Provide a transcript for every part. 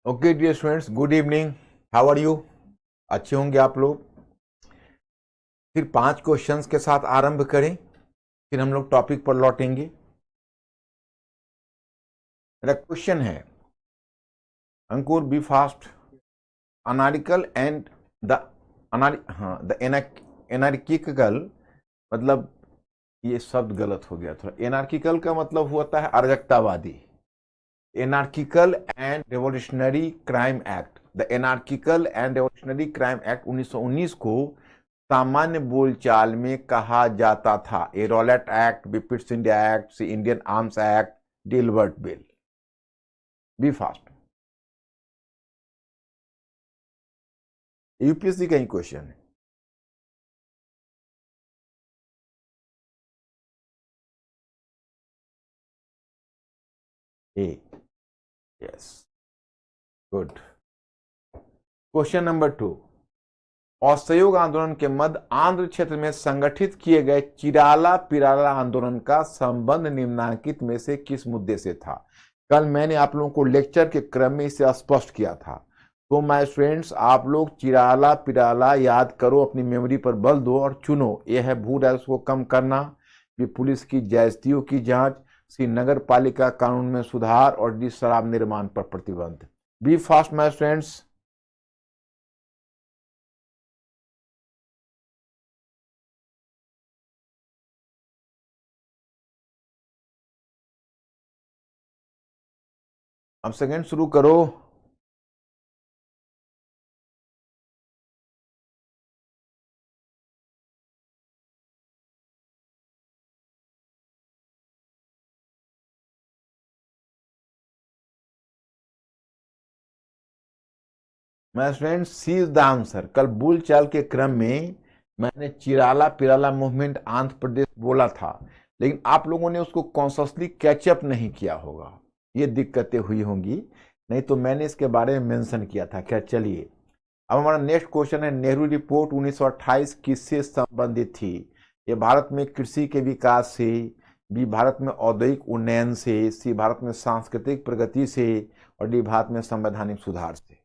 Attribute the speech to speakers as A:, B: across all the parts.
A: Okay dear students, good evening. How are you? अच्छे होंगे आप लोग। फिर 5 क्वेश्चंस के साथ आरंभ करें, फिर हम लोग टॉपिक पर लौटेंगे। मेरा क्वेश्चन है, Ankur be fast, anarchical and the anarchical, मतलब ये शब्द गलत हो गया थोड़ा। एनार्किकल का मतलब होता है अराजकतावादी। Anarchical and revolutionary crime act, the anarchical and revolutionary crime act 1919 को सामान्य बोलचाल में कहा जाता था ए रॉलेट एक्ट, बिपिट्स India act, Indian arms act, Ilbert bill. Be fast. UPSC का ही क्वेश्चन है। A, yes, good. Question number 2, असहयोग आंदोलन के मध्य आंध्र क्षेत्र में संगठित किए गए चिराला पिराला आंदोलन का संबंध निम्नलिखित में से किस मुद्दे से था? कल मैंने आप लोगों को लेक्चर के क्रम में इसे स्पष्ट किया था। तो माय स्टूडेंट्स, आप लोग चिराला पिराला याद करो, अपनी मेमोरी पर बल दो और चुनो। यह है भू राजस्व को कम करना, पुलिस की ज्यादतियों की जांच, नगर पालिका कानून में सुधार और शराब निर्माण पर प्रतिबंध। Be fast my students. अब सेकंड शुरू करो। My students, C is the answer. कल बोलचाल के क्रम में मैंने चिराला पिराला मूवमेंट आंध्र प्रदेश बोला था, लेकिन आप लोगों ने उसको कॉन्शियसली कैचअप नहीं किया होगा, ये दिक्कतें हुई होंगी, नहीं तो मैंने इसके बारे में मेंशन किया था। क्या, चलिए अब हमारा नेक्स्ट क्वेश्चन है, नेहरू रिपोर्ट 1928 किससे संबंधित थी? ये भारत में कृषि के विकास से, बी भारत में औद्योगिक उन्नयन से, सी भारत में सांस्कृतिक प्रगति से, और डी भारत में संवैधानिक सुधार से।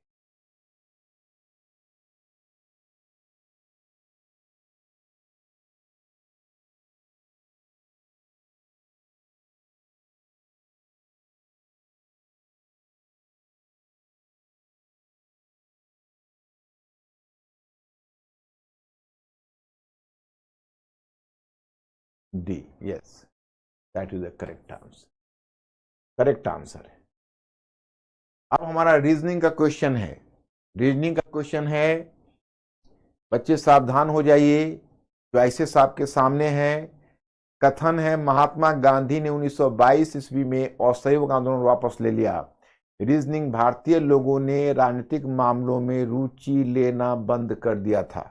A: D, yes, that is the correct answer. Correct answer है। अब हमारा रीजनिंग का क्वेश्चन है। रीजनिंग का क्वेश्चन है, बच्चे सावधान हो जाइए, चॉइसेस आपके सामने है। कथन है, महात्मा गांधी ने 1922 ईस्वी में असहयोग आंदोलन वापस ले लिया। रीजनिंग, भारतीय लोगों ने राजनीतिक मामलों में रुचि लेना बंद कर दिया था।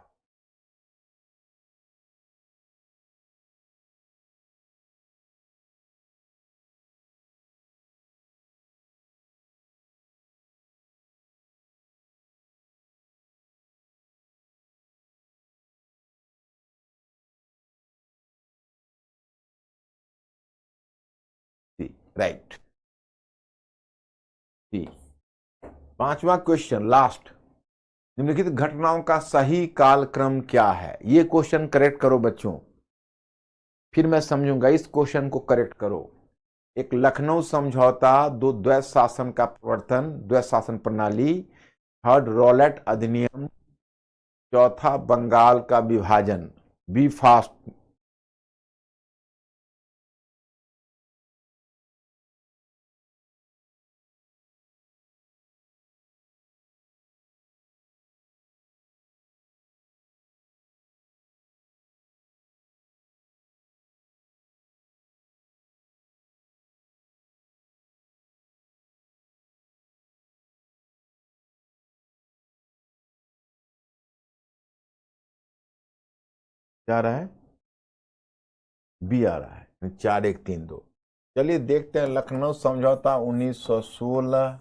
A: राइट। पांचवा क्वेश्चन, लास्ट, निम्नलिखित घटनाओं का सही कालक्रम क्या है? ये क्वेश्चन करेक्ट करो बच्चों, फिर मैं समझूंगा। इस क्वेश्चन को करेक्ट करो। एक लखनऊ समझौता, दो द्वैत शासन का प्रवर्तन, द्वैत शासन प्रणाली, थर्ड रॉलेट अधिनियम, चौथा बंगाल का विभाजन। Be fast. क्या आ रहा है? बी आ रहा है। 4-1-3-2। चलिए देखते हैं। लखनऊ समझौता 1916,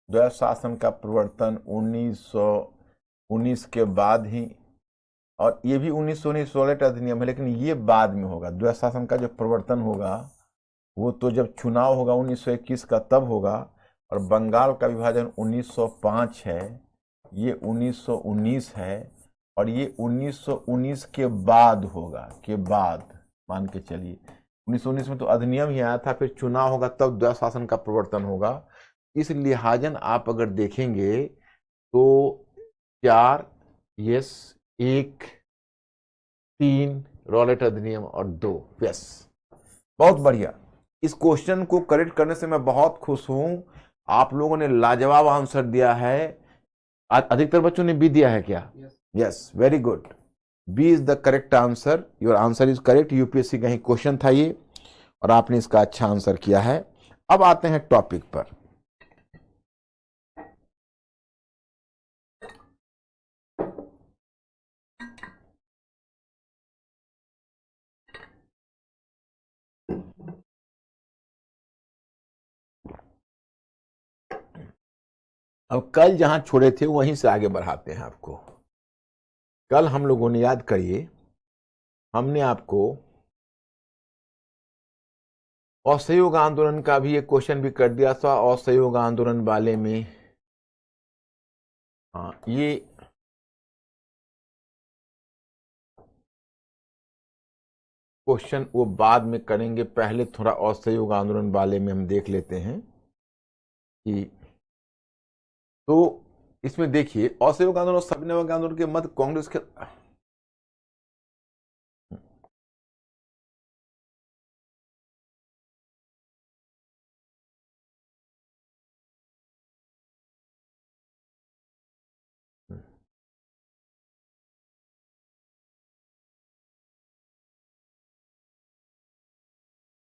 A: द्वैत शासन का प्रवर्तन 1919 के बाद ही, और ये भी 1919 रॉलेट अधिनियम है, लेकिन ये बाद में होगा। द्वैत शासन का जो प्रवर्तन होगा वो तो जब चुनाव होगा 1921 का तब होगा, और बंगाल का विभाजन 1905 है, ये 1919 है, और ये 1919 के बाद होगा, के बाद मान के चलिए। 1919 में तो अधिनियम ही आया था, फिर चुनाव होगा तब द्वैध शासन का प्रवर्तन होगा। इस लिहाजन आप अगर देखेंगे तो 4 यस, 1 3 रॉलेट अधिनियम और 2 यस। बहुत बढ़िया। इस क्वेश्चन को करेक्ट करने से मैं बहुत खुश हूं। आप लोगों ने लाजवाब आंसर दिया है। अधिकतर बच्चों ने बी दिया है क्या? Yes, very good. B is the correct answer. Your answer is correct. UPSC का ही क्वेश्चन था ये, और आपने इसका अच्छा आंसर किया है। अब आते हैं टॉपिक पर। अब कल जहां छोड़े थे वहीं से आगे बढ़ाते हैं आपको। कल हम लोगों ने, याद करिए, हमने आपको असहयोग आंदोलन का भी एक क्वेश्चन भी कर दिया था। असहयोग आंदोलन वाले में ये क्वेश्चन वो बाद में करेंगे। पहले थोड़ा असहयोग आंदोलन वाले में हम देख लेते हैं कि, तो इसमें देखिए असहयोग आंदोलन और सविनय आंदोलन के मध्य कांग्रेस के,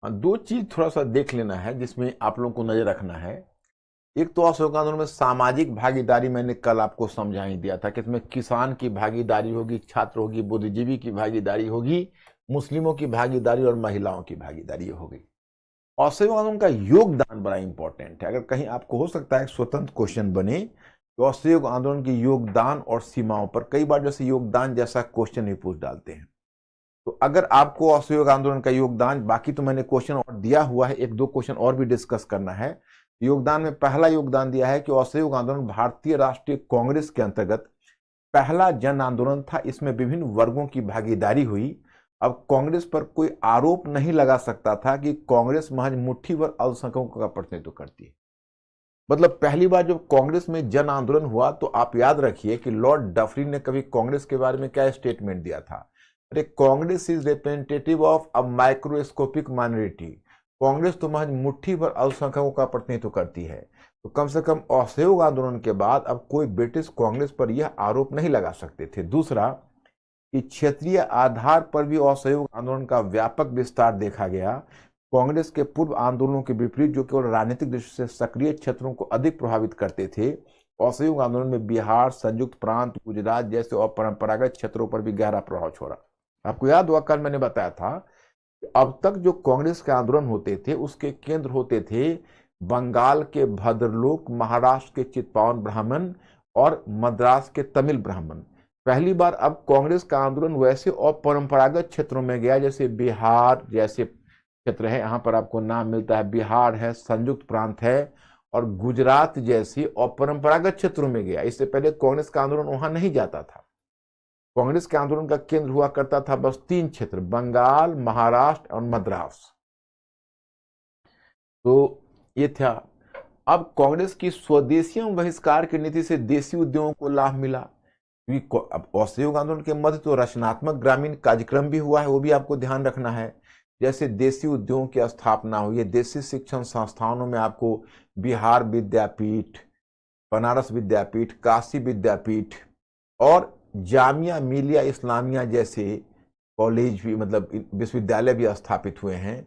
A: दो चीज थोड़ा सा देख लेना है जिसमें आप लोगों को नजर रखना है। एक तो असहयोग आंदोलन में सामाजिक भागीदारी मैंने कल आपको समझा ही दिया था कि इसमें किसान की भागीदारी होगी, छात्र होगी, बुद्धिजीवी की भागीदारी होगी, मुस्लिमों की भागीदारी और महिलाओं की भागीदारी होगी। असहयोग आंदोलन का योगदान बड़ा इंपॉर्टेंट है। अगर कहीं आपको हो सकता है स्वतंत्र क्वेश्चन बने तो असहयोग आंदोलन के योगदान और सीमाओं पर, कई बार जैसे योगदान जैसा क्वेश्चन ही पूछ डालते हैं। तो अगर आपको असहयोग आंदोलन का योगदान, बाकी तो मैंने क्वेश्चन और दिया हुआ है, एक दो क्वेश्चन और भी डिस्कस करना है। योगदान में पहला योगदान दिया है कि असहयोग आंदोलन भारतीय राष्ट्रीय कांग्रेस के अंतर्गत पहला जन आंदोलन था। इसमें विभिन्न वर्गों की भागीदारी हुई। अब कांग्रेस पर कोई आरोप नहीं लगा सकता था कि कांग्रेस महज मुट्ठी भर अल्पसंख्यकों का प्रतिनिधित्व करती है। मतलब पहली बार जब कांग्रेस में जन आंदोलन हुआ तो आप याद रखिए कि लॉर्ड डफरिन ने कभी कांग्रेस के बारे में क्या स्टेटमेंट दिया था? अरे Congress is representative of a microscopic minority. Congress तो महज मुट्ठी भर अल्पसंख्यकों का प्रतिनिधित्व करती है। तो कम से कम असहयोग आंदोलन के बाद अब कोई ब्रिटिश कांग्रेस पर यह आरोप नहीं लगा सकते थे। दूसरा कि क्षेत्रीय आधार पर भी असहयोग आंदोलन का व्यापक विस्तार देखा गया। कांग्रेस के पूर्व आंदोलनों के विपरीत जो केवल राजनीतिक दृष्टि से सक्रिय क्षेत्रों को अधिक प्रभावित करते थे, असहयोग आंदोलन में बिहार, संयुक्त प्रांत, गुजरात जैसे अपरंपरागत क्षेत्रों पर भी गहरा प्रभाव छोड़ा। आपको याद हुआ कल मैंने बताया था कि अब तक जो कांग्रेस के आंदोलन होते थे उसके केंद्र होते थे बंगाल के भद्रलोक, महाराष्ट्र के चित्पावन ब्राह्मण और मद्रास के तमिल ब्राह्मण। पहली बार अब कांग्रेस का आंदोलन वैसे अपरंपरागत क्षेत्रों में गया, जैसे बिहार जैसे क्षेत्र है, यहाँ पर आपको नाम मिलता है, बिहार है, संयुक्त प्रांत है, और गुजरात जैसी अपरंपरागत क्षेत्रों में गया। इससे पहले कांग्रेस का आंदोलन वहां नहीं जाता था। कांग्रेस के आंदोलन का केंद्र हुआ करता था बस 3 क्षेत्र, बंगाल, महाराष्ट्र और मद्रास। तो ये था। अब कांग्रेस की स्वदेशी बहिष्कार की नीति से देशी उद्योगों को लाभ मिला। अब असहयोग आंदोलन के मध्य तो रचनात्मक ग्रामीण कार्यक्रम भी हुआ है, वो भी आपको ध्यान रखना है। जैसे देशी उद्योगों की स्थापना हुई है, देशी शिक्षण संस्थानों में आपको बिहार विद्यापीठ, बनारस विद्यापीठ, काशी विद्यापीठ और जामिया मिलिया इस्लामिया जैसे कॉलेज भी, मतलब विश्वविद्यालय भी स्थापित हुए हैं।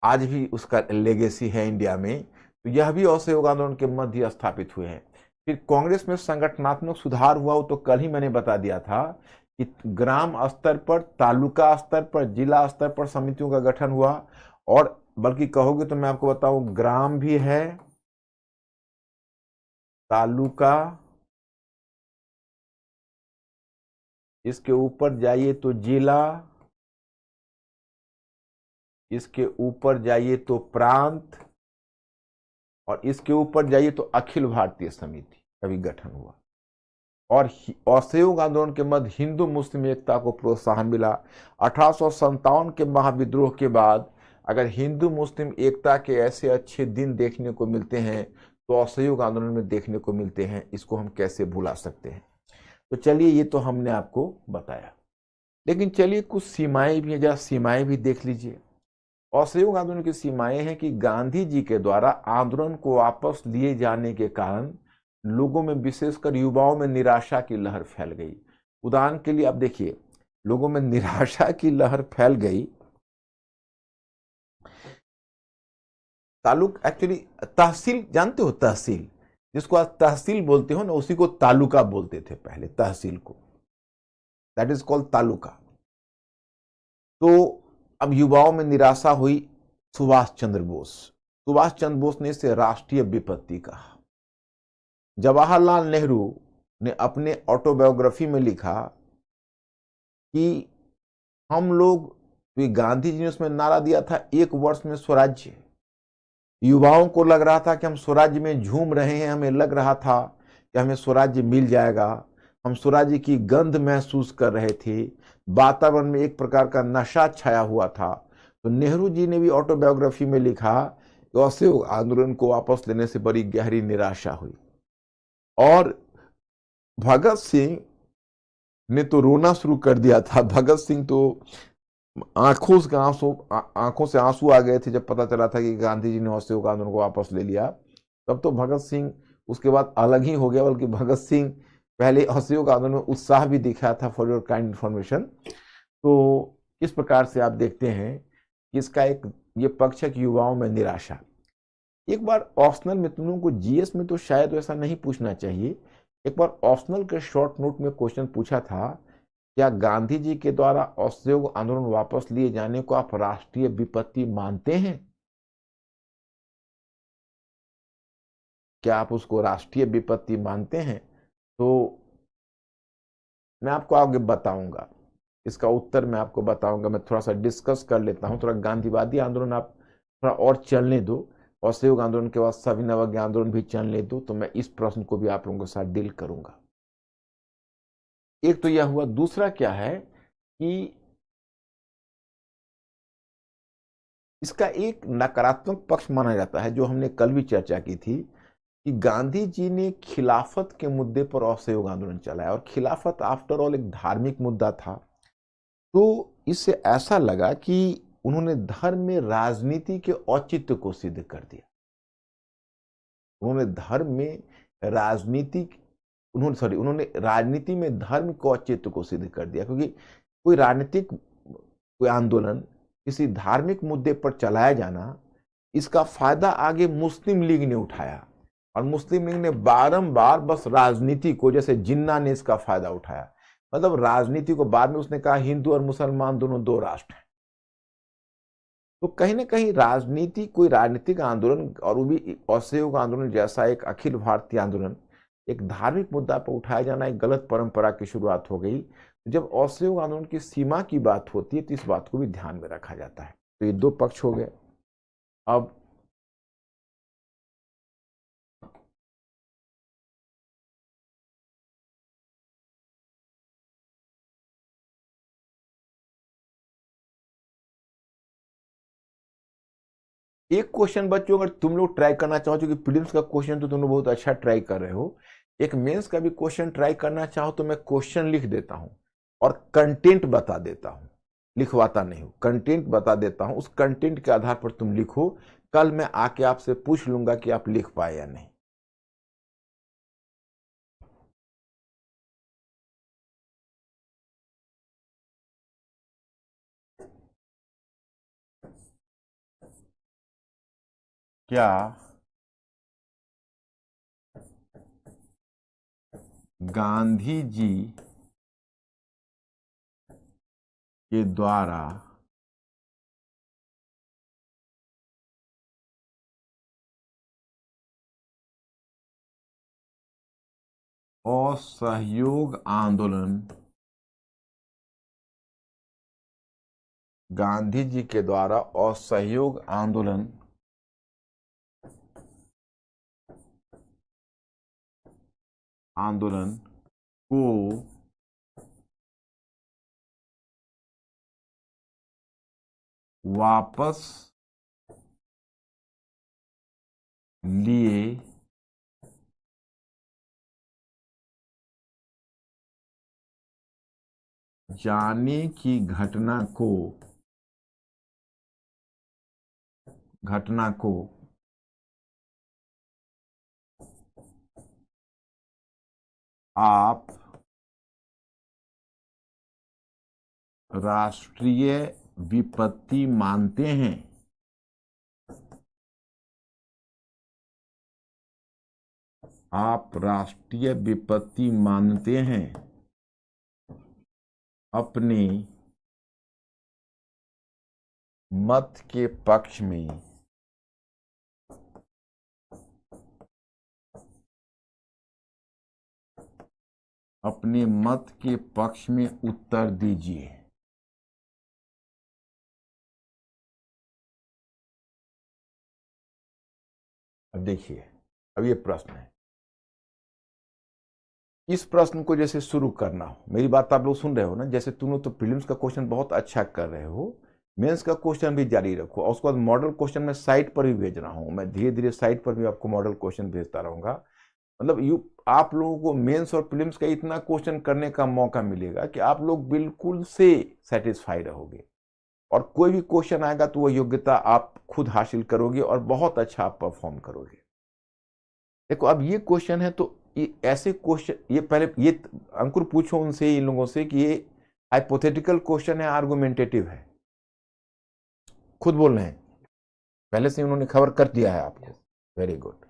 A: आज भी उसका लेगेसी है इंडिया में। तो यह भी असहयोग आंदोलन के मध्य स्थापित हुए हैं। फिर कांग्रेस में संगठनात्मक सुधार हुआ, वो तो कल ही मैंने बता दिया था कि ग्राम स्तर पर, तालुका स्तर पर, जिला स्तर पर समितियों का गठन हुआ। और बल्कि कहोगे तो मैं आपको बताऊं, ग्राम भी है, तालुका, इसके ऊपर जाइए तो जिला, इसके ऊपर जाइए तो प्रांत, और इसके ऊपर जाइए तो अखिल भारतीय समिति का भी गठन हुआ। और असहयोग आंदोलन के मध्य हिंदू मुस्लिम एकता को प्रोत्साहन मिला। 1857 के महाविद्रोह के बाद अगर हिंदू मुस्लिम एकता के ऐसे अच्छे दिन देखने को मिलते हैं तो असहयोग आंदोलन में देखने को मिलते हैं, इसको हम कैसे भुला सकते हैं। तो चलिए, ये तो हमने आपको बताया, लेकिन चलिए कुछ सीमाएं भी हैं, जरा सीमाएं भी देख लीजिए। असहयोग आंदोलन की सीमाएं हैं कि गांधी जी के द्वारा आंदोलन को वापस लिए जाने के कारण लोगों में, विशेषकर युवाओं में निराशा की लहर फैल गई। उदाहरण के लिए आप देखिए, लोगों में निराशा की लहर फैल गई। तालुक एक्चुअली तहसील जानते हो, तहसील जिसको आज तहसील बोलते हो ना, उसी को तालुका बोलते थे पहले, तहसील को, दैट इज कॉल्ड तालुका। तो अब युवाओं में निराशा हुई। सुभाष चंद्र बोस ने इसे राष्ट्रीय विपत्ति कहा। जवाहरलाल नेहरू ने अपने ऑटोबायोग्राफी में लिखा कि हम लोग, गांधी जी ने उसमें नारा दिया था 1 वर्ष में स्वराज्य। युवाओं को लग रहा था कि हम स्वराज्य में झूम रहे हैं, हमें लग रहा था कि हमें स्वराज्य मिल जाएगा, हम स्वराज्य की गंध महसूस कर रहे थे, वातावरण में एक प्रकार का नशा छाया हुआ था। तो नेहरू जी ने भी ऑटोबायोग्राफी में लिखा कि असहयोग आंदोलन को वापस लेने से बड़ी गहरी निराशा हुई। और भगत सिंह ने तो रोना शुरू कर दिया था। भगत सिंह तो आंखों से आंसू आ गए थे जब पता चला था कि गांधी जी ने असहयोग आंदोलन को वापस ले लिया। तब तो भगत सिंह उसके बाद अलग ही हो गया, बल्कि भगत सिंह पहले असहयोग आंदोलन में उत्साह भी दिखाया था, फॉर योर काइंड इन्फॉर्मेशन। तो इस प्रकार से आप देखते हैं कि इसका एक ये पक्ष है कि युवाओं में निराशा। एक बार ऑप्शनल में, तुम लोगों को जीएस में तो शायद ऐसा नहीं पूछना चाहिए, एक बार ऑप्शनल के शॉर्ट नोट में क्वेश्चन पूछा था, क्या गांधी जी के द्वारा असहयोग आंदोलन वापस लिए जाने को आप राष्ट्रीय विपत्ति मानते हैं? क्या आप उसको राष्ट्रीय विपत्ति मानते हैं? तो मैं आपको आगे बताऊंगा, इसका उत्तर मैं आपको बताऊंगा। मैं थोड़ा सा डिस्कस कर लेता हूं, थोड़ा गांधीवादी आंदोलन आप थोड़ा और चलने दो, असहयोग आंदोलन के बाद सविनय अवज्ञा आंदोलन भी चलने दो, तो मैं इस प्रश्न को भी आप लोगों के साथ डील करूंगा। एक तो यह हुआ। दूसरा क्या है कि इसका एक नकारात्मक पक्ष माना जाता है, जो हमने कल भी चर्चा की थी, कि गांधी जी ने खिलाफत के मुद्दे पर असहयोग आंदोलन चलाया, और खिलाफत आफ्टर ऑल एक धार्मिक मुद्दा था। तो इससे ऐसा लगा कि उन्होंने धर्म में राजनीति के औचित्य को सिद्ध कर दिया। उन्होंने राजनीति में धर्म के औचित्य को सिद्ध कर दिया, क्योंकि कोई आंदोलन किसी धार्मिक मुद्दे पर चलाया जाना, इसका फायदा आगे मुस्लिम लीग ने उठाया, और मुस्लिम लीग ने बारंबार बस राजनीति को, जैसे जिन्ना ने इसका फायदा उठाया, मतलब राजनीति को। बाद में उसने कहा हिंदू और मुसलमान दोनों 2 राष्ट्र हैं। तो कहीं ना कहीं राजनीति, कोई राजनीतिक आंदोलन, और वो भी असहयोग आंदोलन जैसा एक अखिल भारतीय आंदोलन, एक धार्मिक मुद्दा पर उठाया जाना एक गलत परंपरा की शुरुआत हो गई। जब असहयोग आंदोलन की सीमा की बात होती है तो इस बात को भी ध्यान में रखा जाता है। तो ये 2 पक्ष हो गए। अब एक क्वेश्चन बच्चों, अगर तुम लोग ट्राई करना चाहो, क्योंकि प्रीलिम्स का क्वेश्चन तो तुम लोग बहुत अच्छा ट्राई कर रहे हो, एक मेंस का भी क्वेश्चन ट्राई करना चाहो तो मैं क्वेश्चन लिख देता हूं और कंटेंट बता देता हूं, लिखवाता नहीं हूं, कंटेंट बता देता हूं। उस कंटेंट के आधार पर तुम लिखो, कल मैं आके आपसे पूछ लूंगा कि आप लिख पाए या नहीं। क्या गांधी जी के द्वारा असहयोग आंदोलन, गांधी जी के द्वारा असहयोग आंदोलन आंदोलन को वापस लिए जाने की घटना को आप राष्ट्रीय विपत्ति मानते हैं? आप राष्ट्रीय विपत्ति मानते हैं? अपने मत के पक्ष में अपने मत के पक्ष में उत्तर दीजिए। अब देखिए, अब ये प्रश्न है। इस प्रश्न को जैसे शुरू करना हो, मेरी बात आप लोग सुन रहे हो ना, जैसे तुम लोग तो प्रीलिम्स का क्वेश्चन बहुत अच्छा कर रहे हो, मेंस का क्वेश्चन भी जारी रखो, और उसके बाद मॉडल क्वेश्चन मैं साइट पर भी भेज रहा हूं। मैं धीरे धीरे साइट पर भी आपको मॉडल क्वेश्चन भेजता रहूंगा। मतलब आप लोगों को मेंस और प्रीलिम्स का इतना क्वेश्चन करने का मौका मिलेगा कि आप लोग बिल्कुल से सेटिस्फाई रहोगे, और कोई भी क्वेश्चन आएगा तो वह योग्यता आप खुद हासिल करोगे और बहुत अच्छा आप परफॉर्म करोगे। देखो, अब ये क्वेश्चन है, तो ये ऐसे क्वेश्चन, ये पहले ये अंकुर पूछो उनसे, इन लोगों से, कि ये हाइपोथेटिकल क्वेश्चन है, आर्गुमेंटेटिव है? खुद बोल रहे हैं, पहले से उन्होंने खबर कर दिया है आपको। Very good,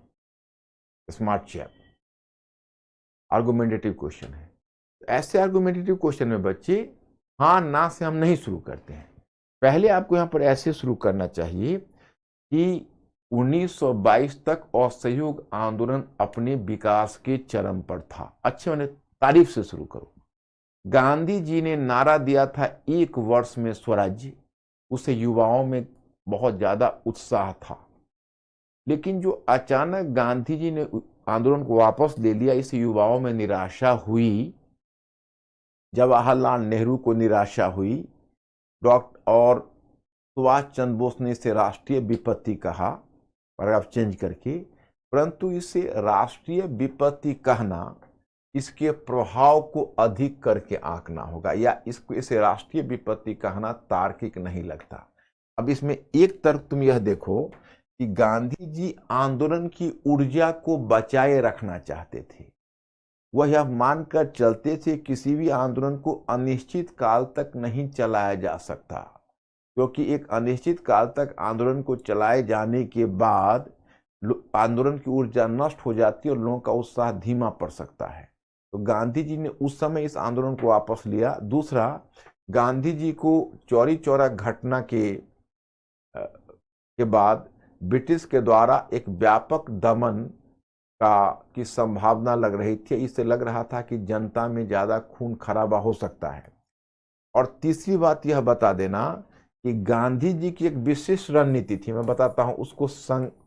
A: smart chap. Argumentative question है। ऐसे आर्गुमेंटेटिव क्वेश्चन में बच्चे हाँ ना से हम नहीं शुरू करते हैं। पहले आपको यहां पर ऐसे शुरू करना चाहिए कि 1922 तक असहयोग आंदोलन अपने विकास के चरम पर था। अच्छे, मैंने तारीफ से शुरू करो। गांधी जी ने नारा दिया था 1 वर्ष में स्वराज्य। उसे युवाओं में बहुत ज्यादा उत्साह था, लेकिन जो अचानक गांधी जी ने आंदोलन को वापस ले लिया, इससे युवाओं में निराशा हुई। जवाहरलाल नेहरू को निराशा हुई, डॉक्टर और सुभाष चंद्र बोस ने इसे राष्ट्रीय विपत्ति कहा, पैराग्राफ चेंज करके। परंतु इसे राष्ट्रीय विपत्ति कहना, इसके प्रभाव को अधिक करके आंकना होगा, या इसे राष्ट्रीय विपत्ति कहना तार्किक नहीं लगता। अब इसमें एक तर्क तुम यह देखो कि गांधी जी आंदोलन की ऊर्जा को बचाए रखना चाहते थे। वह यह मानकर चलते थे किसी भी आंदोलन को अनिश्चित काल तक नहीं चलाया जा सकता, क्योंकि एक अनिश्चित काल तक आंदोलन को चलाए जाने के बाद आंदोलन की ऊर्जा नष्ट हो जाती है और लोगों का उत्साह धीमा पड़ सकता है। तो गांधी जी ने उस समय इस आंदोलन को वापस लिया। दूसरा, गांधी जी को चौरी चौरा घटना के बाद ब्रिटिश के द्वारा एक व्यापक दमन की संभावना लग रही थी। इससे लग रहा था कि जनता में ज्यादा खून खराबा हो सकता है। और तीसरी बात यह बता देना कि गांधी जी की एक विशेष रणनीति थी, मैं बताता हूं उसको।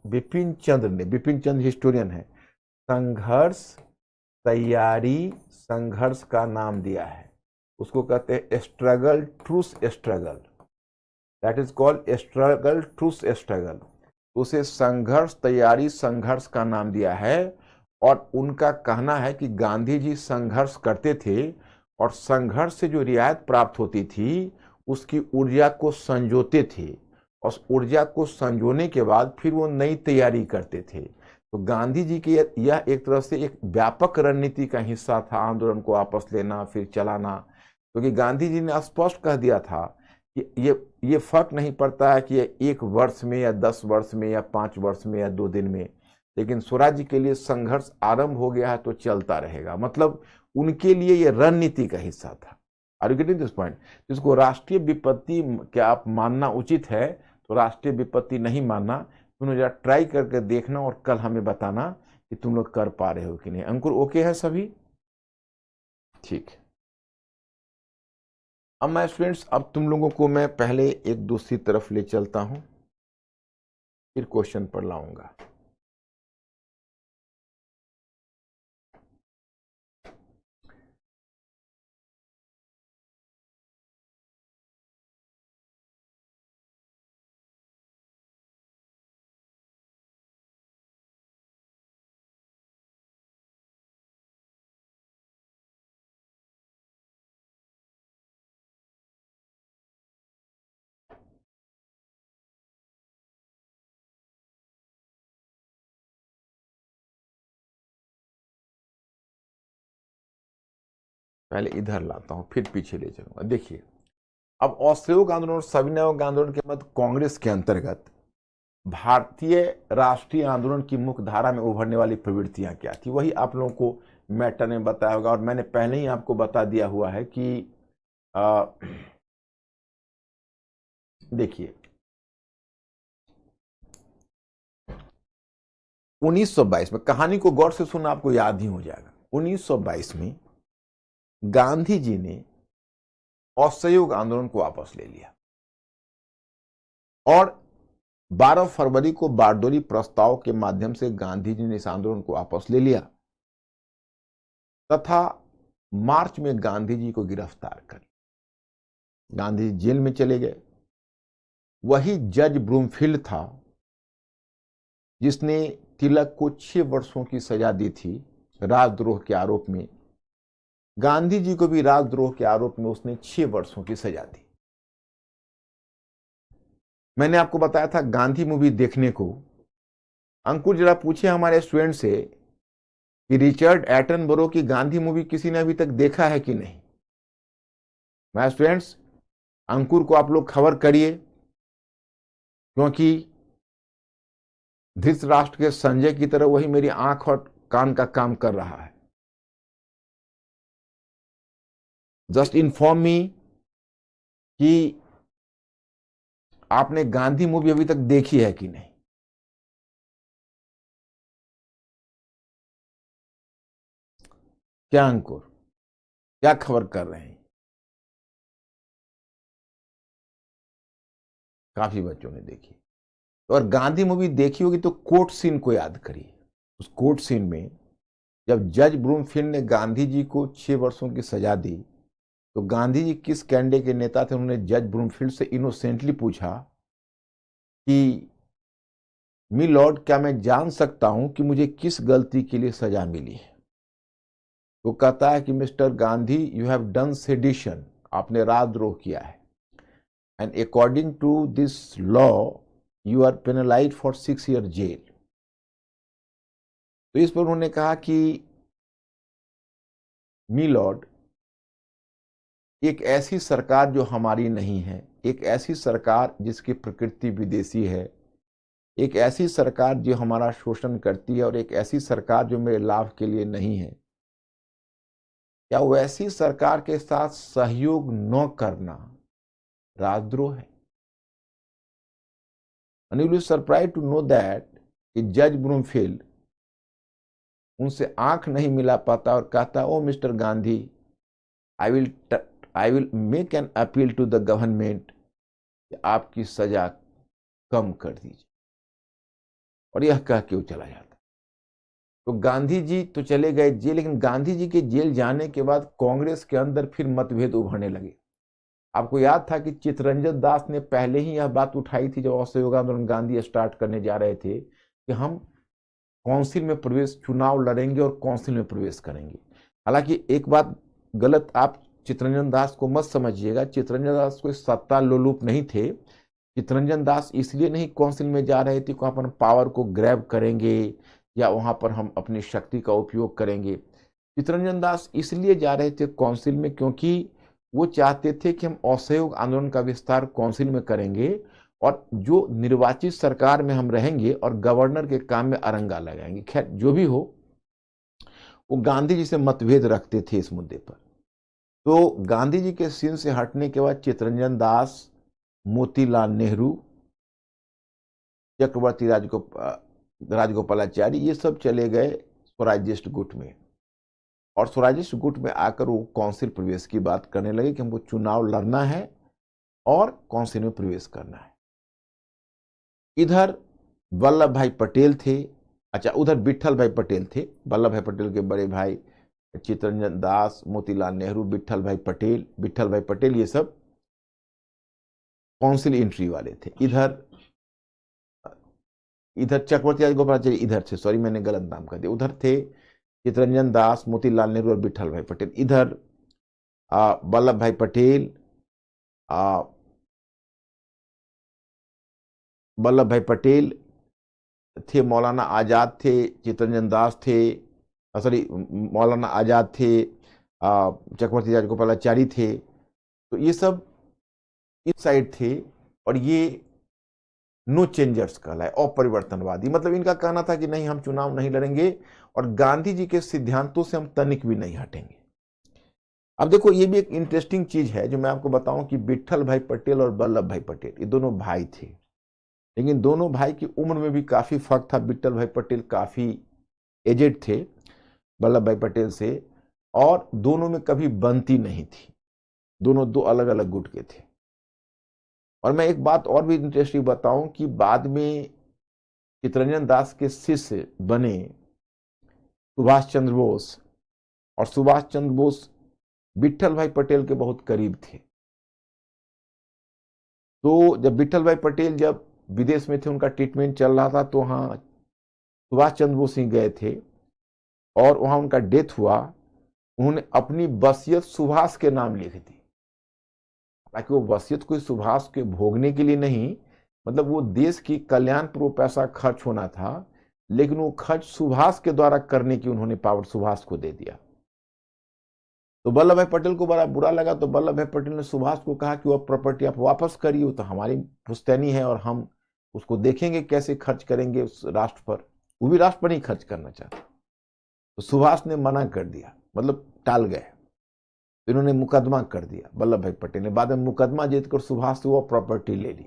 A: बिपिन चंद्र हिस्टोरियन है, संघर्ष तैयारी संघर्ष का नाम दिया है। उसको कहते हैं struggle truce struggle, that is called struggle truce struggle. उसे संघर्ष तैयारी संघर्ष का नाम दिया है। और उनका कहना है कि गांधी जी संघर्ष करते थे और संघर्ष से जो रियायत प्राप्त होती थी उसकी ऊर्जा को संजोते थे, और उस ऊर्जा को संजोने के बाद फिर वो नई तैयारी करते थे। तो गांधी जी की यह एक तरह से एक व्यापक रणनीति का हिस्सा था, आंदोलन को वापस लेना फिर चलाना। क्योंकि गांधी जी ने स्पष्ट कह दिया था कि ये फर्क नहीं पड़ता है कि ये 1 वर्ष में या 10 वर्ष में या 5 वर्ष में या 2 दिन में, लेकिन स्वराज्य के लिए संघर्ष आरंभ हो गया है तो चलता रहेगा। मतलब उनके लिए ये रणनीति का हिस्सा था। Are you getting this point? जिसको राष्ट्रीय विपत्ति क्या आप मानना उचित है, तो राष्ट्रीय विपत्ति नहीं मानना। तुम जरा ट्राई करके देखना और कल हमें बताना कि तुम लोग कर पा रहे हो कि नहीं। अंकुर ओके है सभी? ठीक है। अब मैं स्टूडेंट्स, अब तुम लोगों को मैं पहले एक दूसरी तरफ ले चलता हूं, फिर क्वेश्चन पर लाऊंगा। पहले इधर लाता हूं फिर पीछे ले चलूंगा। देखिए, अब असहयोग आंदोलन और सविनय आंदोलन के मध्य कांग्रेस के अंतर्गत भारतीय राष्ट्रीय आंदोलन की मुख्य धारा में उभरने वाली प्रवृत्तियां क्या थी, वही आप लोगों को मैटर ने बताया होगा। और मैंने पहले ही आपको बता दिया हुआ है कि देखिए 1922 में, कहानी को गौर से सुनना आपको याद ही हो जाएगा। 1922 में गांधी जी ने असहयोग आंदोलन को वापस ले लिया और 12 फरवरी को बारडोली प्रस्ताव के माध्यम से गांधी जी ने इस आंदोलन को वापस ले लिया तथा मार्च में गांधी जी को गिरफ्तार कर लिया। गांधी जी जेल में चले गए। वही जज ब्रूमफील्ड था जिसने तिलक को 6 वर्षों की सजा दी थी राजद्रोह के आरोप में। गांधी जी को भी राजद्रोह के आरोप में उसने 6 वर्षों की सजा दी। मैंने आपको बताया था गांधी मूवी देखने को। अंकुर जरा पूछे हमारे स्टूडेंट से कि रिचर्ड एटनबरो की गांधी मूवी किसी ने अभी तक देखा है कि नहीं। मैं स्टूडेंट्स, अंकुर को आप लोग खबर करिए, क्योंकि धृतराष्ट्र के संजय की तरह वही मेरी आंख और कान का काम कर रहा है। जस्ट इन्फॉर्म मी कि आपने गांधी मूवी अभी तक देखी है कि नहीं। क्या अंकुर, क्या खबर कर रहे हैं? काफी बच्चों ने देखी। और गांधी मूवी देखी होगी तो कोर्ट सीन को याद करिए। उस कोर्ट सीन में जब जज ब्रूमफील्ड ने गांधी जी को 6 वर्षों की सजा दी तो गांधी जी किस कैंडे के नेता थे, उन्होंने जज ब्रूमफील्ड से इनोसेंटली पूछा कि मी लॉर्ड, क्या मैं जान सकता हूं कि मुझे किस गलती के लिए सजा मिली है? वो कहता है कि mister Gandhi, you have done sedition, आपने राजद्रोह किया है, and according to this law you are penalised for 6 year jail. तो इस पर उन्होंने कहा कि मी लॉर्ड, एक ऐसी सरकार जो हमारी नहीं है, एक ऐसी सरकार जिसकी प्रकृति विदेशी है, एक ऐसी सरकार जो हमारा शोषण करती है और एक ऐसी सरकार जो मेरे लाभ के लिए नहीं है, क्या वैसी सरकार के साथ सहयोग न करना राजद्रोह है? And you will be surprised to know that कि जज ब्रूमफील्ड उनसे आंख नहीं मिला पाता और कहता, oh mister Gandhi, I will make an appeal to the government कि आपकी सजा कम कर दीजिए। और यह कह के वो चला जाता। तो गांधी जी तो चले गए जेल, लेकिन गांधी जी के जेल जाने के बाद कांग्रेस के अंदर फिर मतभेद उभरने लगे। आपको याद था कि चित्तरंजन दास ने पहले ही यह बात उठाई थी जब असहयोग आंदोलन गांधी स्टार्ट करने जा रहे थे कि हम काउंसिल में प्रवेश, चुनाव लड़ेंगे और काउंसिल में प्रवेश करेंगे। हालांकि एक बात गलत आप चित्तरंजन दास को मत समझिएगा, चित्तरंजन दास कोई सत्ता लोलुप नहीं थे। चित्तरंजन दास इसलिए नहीं काउंसिल में जा रहे थे कि अपन पावर को ग्रैब करेंगे या वहां पर हम अपनी शक्ति का उपयोग करेंगे। चित्तरंजन दास इसलिए जा रहे थे काउंसिल में क्योंकि वो चाहते थे कि हम असहयोग आंदोलन का विस्तार काउंसिल में करेंगे और जो निर्वाचित सरकार में हम रहेंगे और गवर्नर के काम में अरंगा लगाएंगे। खैर जो भी हो, वो गांधी जी से मतभेद रखते थे इस मुद्दे पर। तो गांधी जी के सीन से हटने के बाद चित्तरंजन दास, मोतीलाल नेहरू, चक्रवर्ती राजगोपालाचारी, ये सब चले गए स्वराज्यिस्ट गुट में। और स्वराज्यिस्ट गुट में आकर वो काउंसिल प्रवेश की बात करने लगे कि हमको चुनाव लड़ना है और काउंसिल में प्रवेश करना है। इधर वल्लभ भाई पटेल थे, अच्छा उधर विट्ठल भाई पटेल थे, वल्लभ भाई पटेल के बड़े भाई चित्तरंजन दास, मोतीलाल नेहरू, विट्ठल भाई पटेल ये सब काउंसिल एंट्री वाले थे। इधर चक्रवर्ती राजगोपालाचारी इधर थे, सॉरी मैंने गलत नाम कर दिया, उधर थे चित्तरंजन दास, मोतीलाल नेहरू और विट्ठल भाई पटेल। इधर वल्लभ भाई पटेल, थे, मौलाना आजाद थे, चित्तरंजन दास थे, सॉरी मौलाना आजाद थे, चक्रवर्ती राजगोपालाचारी थे, तो ये सब इस साइड थे और ये नो चेंजर्स कहलाए, अपरिवर्तनवादी। मतलब इनका कहना था कि नहीं, हम चुनाव नहीं लड़ेंगे और गांधी जी के सिद्धांतों से हम तनिक भी नहीं हटेंगे। अब देखो, ये भी एक इंटरेस्टिंग चीज है जो मैं आपको बताऊं कि विट्ठल भाई पटेल और वल्लभ भाई पटेल ये दोनों भाई थे, लेकिन दोनों भाई की उम्र में भी काफी फर्क था। विट्ठल भाई पटेल काफी एजेड थे वल्लभ भाई पटेल से, और दोनों में कभी बनती नहीं थी, दोनों दो अलग अलग गुट के थे। और मैं एक बात और भी इंटरेस्टिंग बताऊं कि बाद में चित्तरंजन दास के शिष्य बने सुभाष चंद्र बोस, और सुभाष चंद्र बोस विट्ठल भाई पटेल के बहुत करीब थे। तो जब विट्ठल भाई पटेल जब विदेश में थे, उनका ट्रीटमेंट चल रहा था, तो वहां सुभाष चंद्र बोस ही गए थे और वहां उनका डेथ हुआ। उन्होंने अपनी वसीयत सुभाष के नाम लिख दी। ताकि वो वसीयत कोई सुभाष के भोगने के लिए नहीं, मतलब वो देश की कल्याण पर वो पैसा खर्च होना था, लेकिन वो खर्च सुभाष के द्वारा करने की उन्होंने पावर सुभाष को दे दिया। तो वल्लभ भाई पटेल को बड़ा बुरा लगा। तो वल्लभ भाई पटेल ने सुभाष को कहा कि वो प्रॉपर्टी आप वापस करिए, तो हमारी पुश्तैनी है और हम उसको देखेंगे कैसे खर्च करेंगे उस राष्ट्र पर। वो भी राष्ट्र पर ही खर्च करना चाहता। तो सुभाष ने मना कर दिया, मतलब टाल गए। इन्होंने मुकदमा कर दिया वल्लभ भाई पटेल ने। बाद में मुकदमा जीतकर सुभाष से वो प्रॉपर्टी ले ली।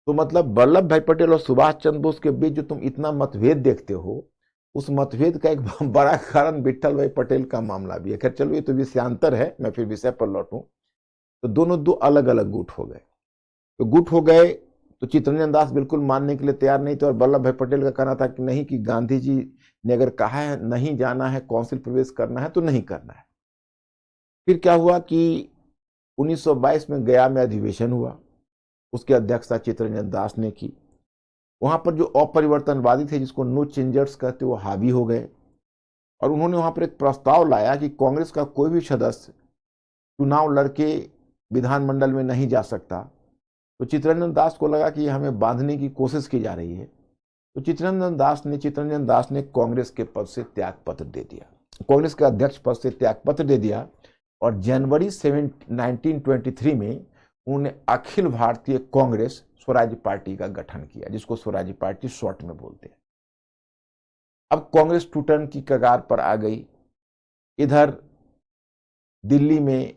A: तो मतलब वल्लभ भाई पटेल और सुभाष चंद्र बोस के बीच जो तुम इतना मतभेद देखते हो, उस मतभेद का एक बड़ा कारण विट्ठल भाई पटेल का मामला भी है। खैर चलो, ये तो विषयांतर है, मैं फिर विषय पर लौटूं। तो दोनों दो अलग अलग गुट हो गए। तो गुट हो गए तो चित्तरंजन दास बिल्कुल मानने के लिए तैयार नहीं थे, और वल्लभ भाई पटेल का कहना था कि नहीं, कि गांधी जी ने अगर कहा है नहीं जाना है, काउंसिल प्रवेश करना है तो नहीं करना है। फिर क्या हुआ कि 1922 में गया में अधिवेशन हुआ, उसकी अध्यक्षता चित्तरंजन दास ने की। वहां पर जो अपरिवर्तनवादी थे, जिसको नो चेंजर्स कहते, वो हावी हो गए, और उन्होंने वहां पर एक प्रस्ताव लाया कि कांग्रेस का कोई भी सदस्य चुनाव लड़के विधानमंडल में नहीं जा सकता। तो चित्तरंजन दास को लगा कि हमें बांधने की कोशिश की जा रही है। तो चित्तरंजन दास ने कांग्रेस के पद से त्यागपत्र दे दिया, कांग्रेस के अध्यक्ष पद से त्यागपत्र दे दिया। और जनवरी 1923 में उन्होंने अखिल भारतीय कांग्रेस स्वराज्य पार्टी का गठन किया, जिसको स्वराज्य पार्टी शॉर्ट में बोलते हैं। अब कांग्रेस टूटन की कगार पर आ गई। इधर दिल्ली में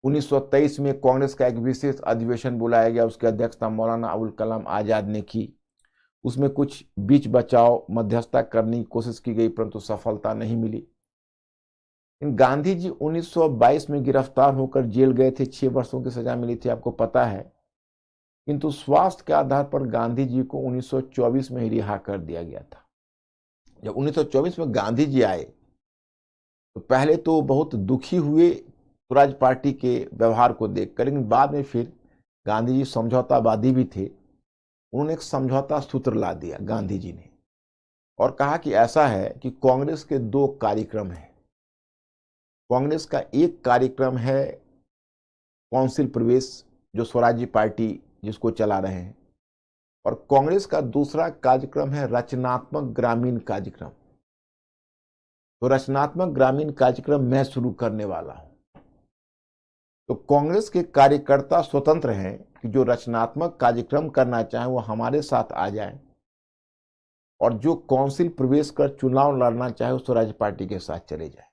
A: 1923 में कांग्रेस का एक विशेष अधिवेशन बुलाया गया, उसकी अध्यक्षता मौलाना अबुल कलाम आजाद ने की। उसमें कुछ बीच बचाव मध्यस्थता करने की कोशिश की गई, परंतु सफलता नहीं मिली। गांधी जी 1922 में गिरफ्तार होकर जेल गए थे, 6 वर्षों की सजा मिली थी, आपको पता है। किंतु स्वास्थ्य के आधार पर गांधी जी को 1924 में ही रिहा कर दिया गया था। जब 1924 में गांधी जी आए तो पहले तो बहुत दुखी हुए स्वराज पार्टी के व्यवहार को देखकर, लेकिन बाद में फिर गांधी जी समझौतावादी भी थे। उन्होंने एक समझौता सूत्र ला दिया गांधी जी ने, और कहा कि ऐसा है कि कांग्रेस के 2 कार्यक्रम हैं। कांग्रेस का एक कार्यक्रम है काउंसिल प्रवेश, जो स्वराज्य पार्टी जिसको चला रहे हैं, और कांग्रेस का दूसरा कार्यक्रम है रचनात्मक ग्रामीण कार्यक्रम। तो रचनात्मक ग्रामीण कार्यक्रम मैं शुरू करने वाला हूं। तो कांग्रेस के कार्यकर्ता स्वतंत्र हैं कि जो रचनात्मक कार्यक्रम करना चाहे वो हमारे साथ आ जाए, और जो काउंसिल प्रवेश कर चुनाव लड़ना चाहे वो स्वराज्य पार्टी के साथ चले जाए।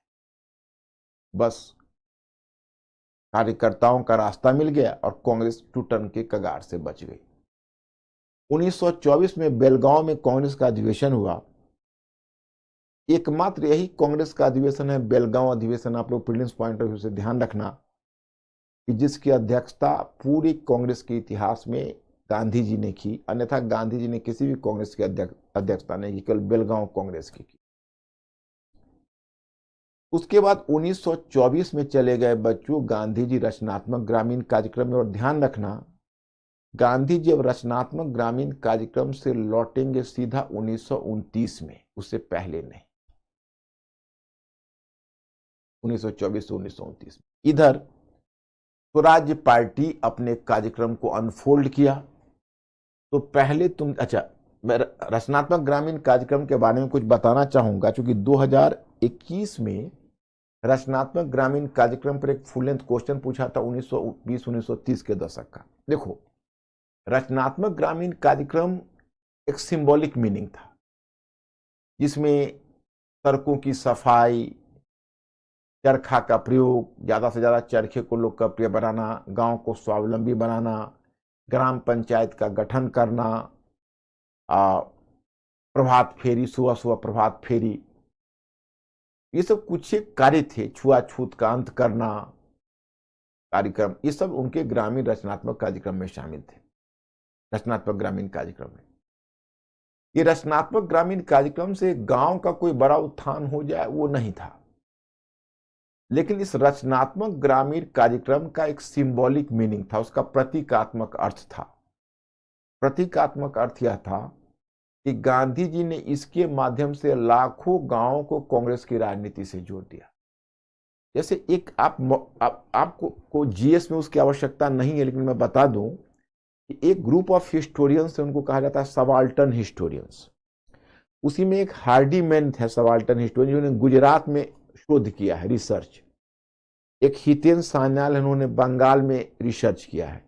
A: बस कार्यकर्ताओं का रास्ता मिल गया और कांग्रेस टूटन के कगार से बच गई। 1924 में बेलगांव में कांग्रेस का अधिवेशन हुआ। एकमात्र यही कांग्रेस का अधिवेशन है बेलगांव अधिवेशन, आप लोग प्रीलिम्स पॉइंट ऑफ व्यू से ध्यान रखना, कि जिसकी अध्यक्षता पूरी कांग्रेस के इतिहास में गांधी जी ने की। अन्यथा गांधी जी ने किसी भी कांग्रेस की अध्यक्षता नहीं की, केवल बेलगांव कांग्रेस की। उसके बाद 1924 में चले गए बच्चों गांधी जी रचनात्मक ग्रामीण कार्यक्रम में। और ध्यान रखना, गांधी जी अब रचनात्मक ग्रामीण कार्यक्रम से लौटेंगे सीधा 1929 में, उससे पहले नहीं। 1924 से 1929 में इधर स्वराज्य पार्टी अपने कार्यक्रम को अनफोल्ड किया। तो पहले मैं रचनात्मक ग्रामीण कार्यक्रम के बारे में कुछ बताना चाहूंगा, क्योंकि 2021 में रचनात्मक ग्रामीण कार्यक्रम पर एक फुल लेंथ क्वेश्चन पूछा था 1920-1930 के दशक का। देखो, रचनात्मक ग्रामीण कार्यक्रम एक सिंबॉलिक मीनिंग था, जिसमें सड़कों की सफाई, चरखा का प्रयोग, ज्यादा से ज्यादा चरखे को लोकप्रिय बनाना, गांव को स्वावलंबी बनाना, ग्राम पंचायत का गठन करना, प्रभात फेरी, सुबह सुबह प्रभात फेरी, ये सब कुछ एक कार्य थे। छुआछूत का अंत करना कार्यक्रम, ये सब उनके ग्रामीण रचनात्मक कार्यक्रम में शामिल थे। रचनात्मक ग्रामीण कार्यक्रम में ये रचनात्मक ग्रामीण कार्यक्रम से गांव का कोई बड़ा उत्थान हो जाए वो नहीं था, लेकिन इस रचनात्मक ग्रामीण कार्यक्रम का एक सिंबॉलिक मीनिंग था, उसका प्रतीकात्मक अर्थ था। प्रतीकात्मक अर्थ यह था कि गांधी जी ने इसके माध्यम से लाखों गांवों को कांग्रेस की राजनीति से जोड़ दिया। जैसे एक आपको जीएस में उसकी आवश्यकता नहीं है, लेकिन मैं बता दूं कि एक ग्रुप ऑफ हिस्टोरियंस है, उनको कहा जाता है सबाल्टर्न हिस्टोरियंस। उसी में एक हार्डी मैन है सबाल्टर्न हिस्टोरियन, जिन्होंने गुजरात में शोध किया है, रिसर्च। एक हितेन सान्याल है, उन्होंने बंगाल में रिसर्च किया है,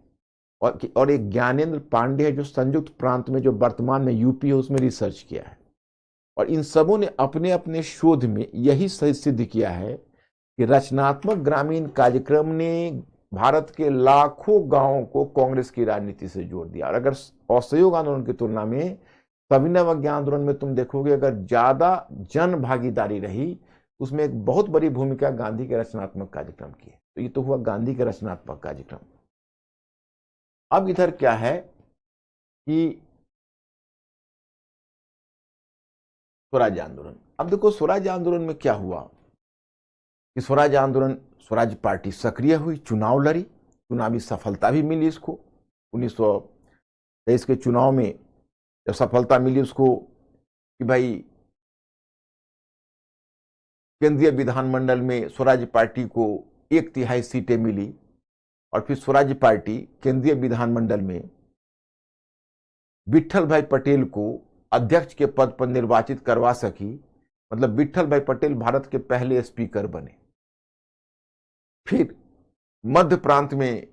A: और एक ज्ञानेंद्र पांडे है जो संयुक्त प्रांत में, जो वर्तमान में यूपी है, उसमें रिसर्च किया है। और इन सबों ने अपने अपने शोध में यही सिद्ध किया है कि रचनात्मक ग्रामीण कार्यक्रम ने भारत के लाखों गांवों को कांग्रेस की राजनीति से जोड़ दिया। और अगर असहयोग आंदोलन की तुलना में सविनय अवज्ञा आंदोलन में तुम देखोगे, अगर ज्यादा जन भागीदारी रही, उसमें एक बहुत बड़ी भूमिका गांधी के रचनात्मक कार्यक्रम की है। तो ये तो हुआ गांधी के रचनात्मक कार्यक्रम। अब इधर क्या है कि स्वराज आंदोलन। अब देखो स्वराज आंदोलन में क्या हुआ कि स्वराज आंदोलन, स्वराज पार्टी सक्रिय हुई, चुनाव लड़ी, चुनावी सफलता भी मिली इसको। 1923 के चुनाव में जब सफलता मिली उसको कि भाई केंद्रीय विधानमंडल में स्वराज पार्टी को 1/3 सीटें मिली, और फिर स्वराज पार्टी केंद्रीय विधानमंडल में विट्ठल भाई पटेल को अध्यक्ष के पद पर निर्वाचित करवा सकी। मतलब विट्ठल भाई पटेल भारत के पहले स्पीकर बने। फिर मध्य प्रांत में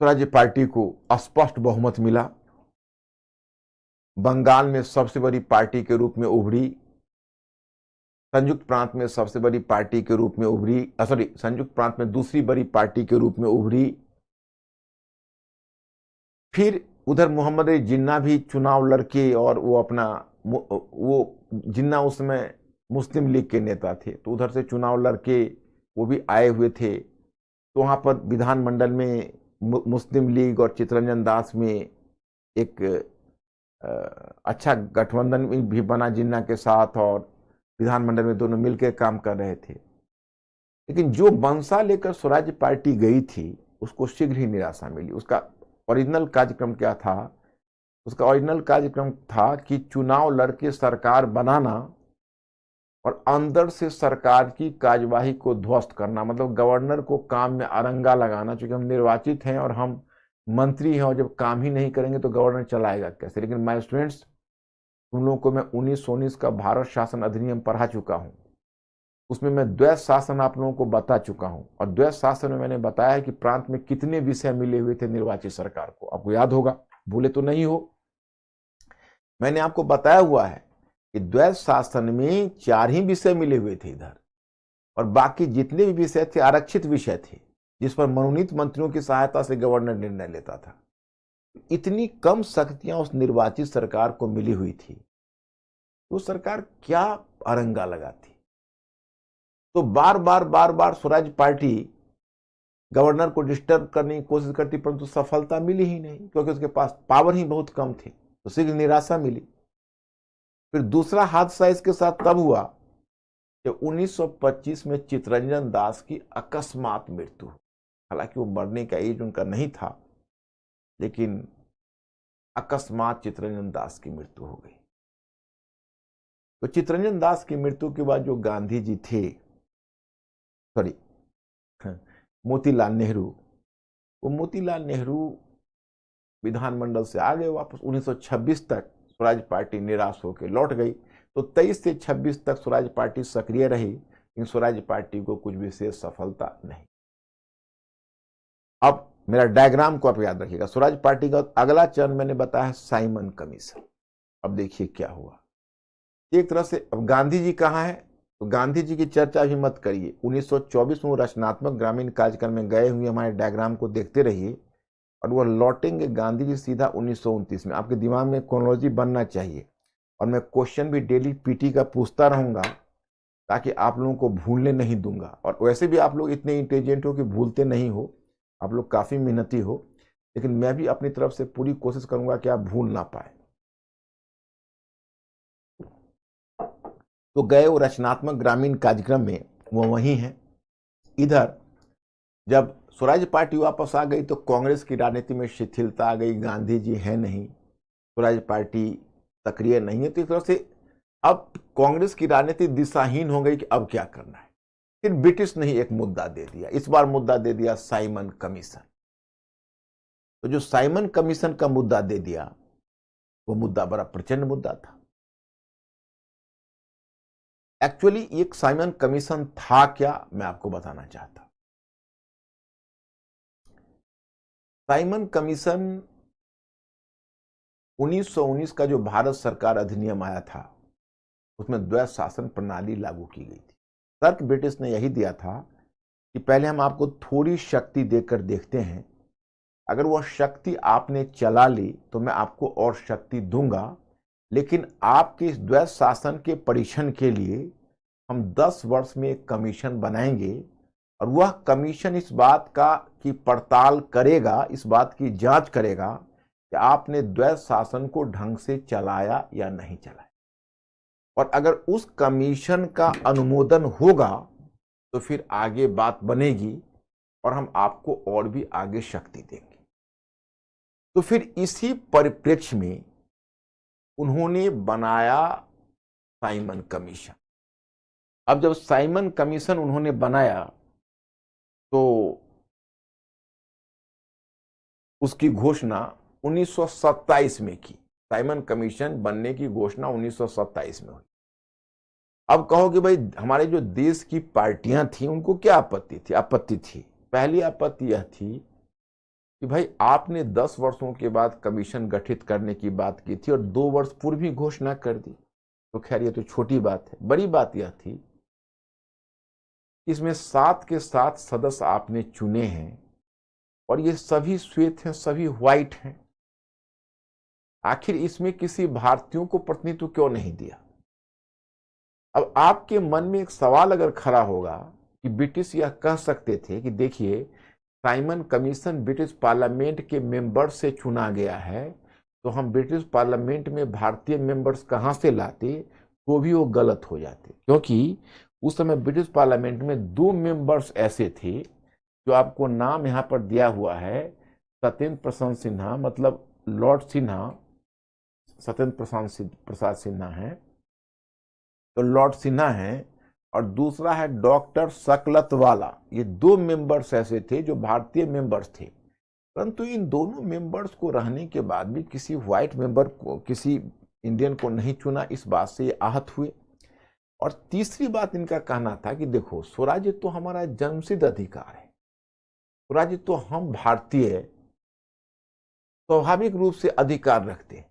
A: स्वराज पार्टी को स्पष्ट बहुमत मिला, बंगाल में सबसे बड़ी पार्टी के रूप में उभरी, संयुक्त प्रांत में सबसे बड़ी पार्टी के रूप में उभरी, संयुक्त प्रांत में दूसरी बड़ी पार्टी के रूप में उभरी। फिर उधर मोहम्मद अली जिन्ना भी चुनाव लड़के, और वो जिन्ना उस समय मुस्लिम लीग के नेता थे, तो उधर से चुनाव लड़के वो भी आए हुए थे। तो वहां पर विधानमंडल में मुस्लिम लीग और चित्तरंजन दास में एक अच्छा गठबंधन भी बना जिन्ना के साथ, और विधानमंडल में दोनों मिलकर काम कर रहे थे। लेकिन जो मंशा लेकर स्वराज पार्टी गई थी उसको शीघ्र ही निराशा मिली। उसका ओरिजिनल कार्यक्रम क्या था? उसका ओरिजिनल कार्यक्रम था कि चुनाव लड़के सरकार बनाना और अंदर से सरकार की कार्यवाही को ध्वस्त करना, मतलब गवर्नर को काम में अरंगा लगाना। क्योंकि हम निर्वाचित हैं और हम मंत्री हैं, और जब काम ही नहीं करेंगे तो गवर्नर चलाएगा कैसे। लेकिन माय स्टूडेंट्स, तुम लोगों को मैं 1919 का भारत शासन अधिनियम पढ़ा चुका हूं, उसमें मैं द्वैत शासन आप लोगों को बता चुका हूं। और द्वैत शासन में मैंने बताया है कि प्रांत में कितने विषय मिले हुए थे निर्वाचित सरकार को। आपको याद होगा, भूले तो नहीं हो। मैंने आपको बताया हुआ है कि द्वैत शासन में 4 ही विषय मिले हुए थे इधर, और बाकी जितने भी विषय थे आरक्षित विषय थे, जिस पर मनोनीत मंत्रियों की सहायता से गवर्नर निर्णय लेता था। इतनी कम शक्तियां उस निर्वाचित सरकार को मिली हुई थी, तो सरकार क्या अरंगा लगाती। तो बार बार स्वराज पार्टी गवर्नर को डिस्टर्ब करने की कोशिश करती, परंतु सफलता मिली ही नहीं, क्योंकि उसके पास पावर ही बहुत कम थी। तो शीघ्र निराशा मिली। फिर दूसरा हादसा इसके साथ तब हुआ जब 1925 में चित्तरंजन दास की अकस्मात मृत्यु। हालांकि वो मरने का एज उनका नहीं था, लेकिन अकस्मात चित्तरंजन दास की मृत्यु हो गई। तो चित्तरंजन दास की मृत्यु के बाद जो गांधी जी थे, मोतीलाल नेहरू, वो मोतीलाल नेहरू विधानमंडल से आ गए वापस। 1926 तक स्वराज पार्टी निराश होकर लौट गई। तो 23 से 26 तक स्वराज पार्टी सक्रिय रही, लेकिन स्वराज पार्टी को कुछ विशेष सफलता नहीं। अब मेरा डायग्राम को आप याद रखिएगा। स्वराज पार्टी का अगला चरण मैंने बताया है साइमन कमीशन। अब देखिए क्या हुआ। एक तरह से अब गांधी जी कहाँ है, तो गांधी जी की चर्चा भी मत करिए। 1924 में वो रचनात्मक ग्रामीण कार्यक्रम में गए हुए हमारे डायग्राम को देखते रहिए और वह लौटेंगे गांधी जी सीधा 1929 में। आपके दिमाग में क्रोनोलॉजी बनना चाहिए और मैं क्वेश्चन भी डेली पीटी का पूछता रहूंगा ताकि आप लोगों को भूलने नहीं दूंगा। और वैसे भी आप लोग इतने इंटेलिजेंट हो कि भूलते नहीं हो, आप लोग काफी मेहनती हो, लेकिन मैं भी अपनी तरफ से पूरी कोशिश करूंगा कि आप भूल ना पाए। तो गए वो रचनात्मक ग्रामीण कार्यक्रम में, वो वही है। इधर जब स्वराज पार्टी वापस आ गई तो कांग्रेस की राजनीति में शिथिलता आ गई। गांधी जी है नहीं, स्वराज पार्टी सक्रिय नहीं है, तो एक तरह से अब कांग्रेस की राजनीति दिशाहीन हो गई कि अब क्या करना है। फिर ब्रिटिश ने ही एक मुद्दा दे दिया, इस बार मुद्दा दे दिया साइमन कमीशन। तो जो साइमन कमीशन का मुद्दा दे दिया, वो मुद्दा बड़ा प्रचंड मुद्दा था। एक्चुअली एक साइमन कमीशन था क्या, मैं आपको बताना चाहता हूं। साइमन कमीशन 1919 का जो भारत सरकार अधिनियम आया था, उसमें द्वैध शासन प्रणाली लागू की गई थी। तर्क ब्रिटिश ने यही दिया था कि पहले हम आपको थोड़ी शक्ति देकर देखते हैं, अगर वह शक्ति आपने चला ली तो मैं आपको और शक्ति दूंगा, लेकिन आपके इस द्वैध शासन के परीक्षण के लिए हम 10 वर्ष में एक कमीशन बनाएंगे और वह कमीशन इस बात का की पड़ताल करेगा, इस बात की जांच करेगा कि आपने द्वैध शासन को ढंग से चलाया या नहीं चलाया। और अगर उस कमीशन का अनुमोदन होगा तो फिर आगे बात बनेगी और हम आपको और भी आगे शक्ति देंगे। तो फिर इसी परिप्रेक्ष्य में उन्होंने बनाया साइमन कमीशन। अब जब साइमन कमीशन उन्होंने बनाया तो उसकी घोषणा 1927 में की। साइमन कमीशन बनने की घोषणा 1927 में हुई। अब कहोगे भाई हमारे जो देश की पार्टियां थी उनको क्या आपत्ति थी? आपत्ति थी, पहली आपत्ति यह थी कि भाई आपने 10 वर्षों के बाद कमीशन गठित करने की बात की थी और 2 वर्ष पूर्व ही घोषणा कर दी। तो खैर ये तो छोटी बात है। बड़ी बात यह थी इसमें 7 के 7 सदस्य आपने चुने हैं और ये सभी श्वेत हैं, सभी व्हाइट हैं। आखिर इसमें किसी भारतीयों को प्रतिनिधित्व क्यों नहीं दिया? अब आपके मन में एक सवाल अगर खड़ा होगा कि ब्रिटिश यह कह सकते थे कि देखिए साइमन कमीशन ब्रिटिश पार्लियामेंट के मेंबर्स से चुना गया है, तो हम ब्रिटिश पार्लियामेंट में भारतीय मेंबर्स कहां से लाते, तो भी वो गलत हो जाते। क्योंकि उस समय ब्रिटिश पार्लियामेंट में 2 मेंबर्स ऐसे थे जो आपको नाम यहां पर दिया हुआ है, सत्येंद्र प्रसाद सिन्हा, मतलब लॉर्ड सिन्हा, सत्येंद्र प्रसाद सिन्हा है, तो लॉर्ड सिन्हा है, और दूसरा है डॉक्टर सकलतवाला। ये 2 मेंबर्स ऐसे थे जो भारतीय मेंबर्स थे, परंतु इन दोनों मेंबर्स को रहने के बाद भी किसी व्हाइट मेंबर को, किसी इंडियन को नहीं चुना। इस बात से ये आहत हुए। और तीसरी बात इनका कहना था कि देखो स्वराज्य तो हमारा जन्मसिद्ध अधिकार है, स्वराज्य तो हम भारतीय स्वाभाविक रूप से अधिकार रखते हैं,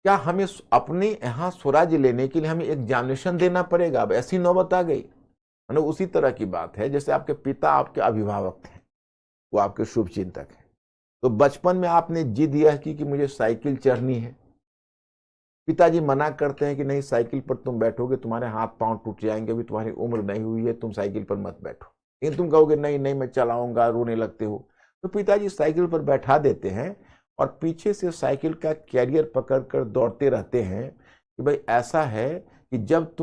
A: क्या हमें अपने यहां स्वराज्य लेने के लिए हमें एग्जामिनेशन देना पड़ेगा? अब ऐसी नौबत आ गई। मतलब उसी तरह की बात है जैसे आपके पिता आपके अभिभावक थे, वो आपके शुभ चिंतक हैं, तो बचपन में आपने जिद यह की कि मुझे साइकिल चढ़नी है। पिताजी मना करते हैं कि नहीं, साइकिल पर तुम बैठोगे तुम्हारे हाथ पांव टूट जाएंगे, अभी तुम्हारी उम्र नहीं हुई है, तुम साइकिल पर मत बैठो। लेकिन तुम कहोगे नहीं नहीं मैं चलाऊंगा, रोने लगते हो, तो पिताजी साइकिल पर बैठा देते हैं और पीछे से साइकिल का कैरियर पकड़कर दौड़ते रहते हैं कि भाई ऐसा है कि जब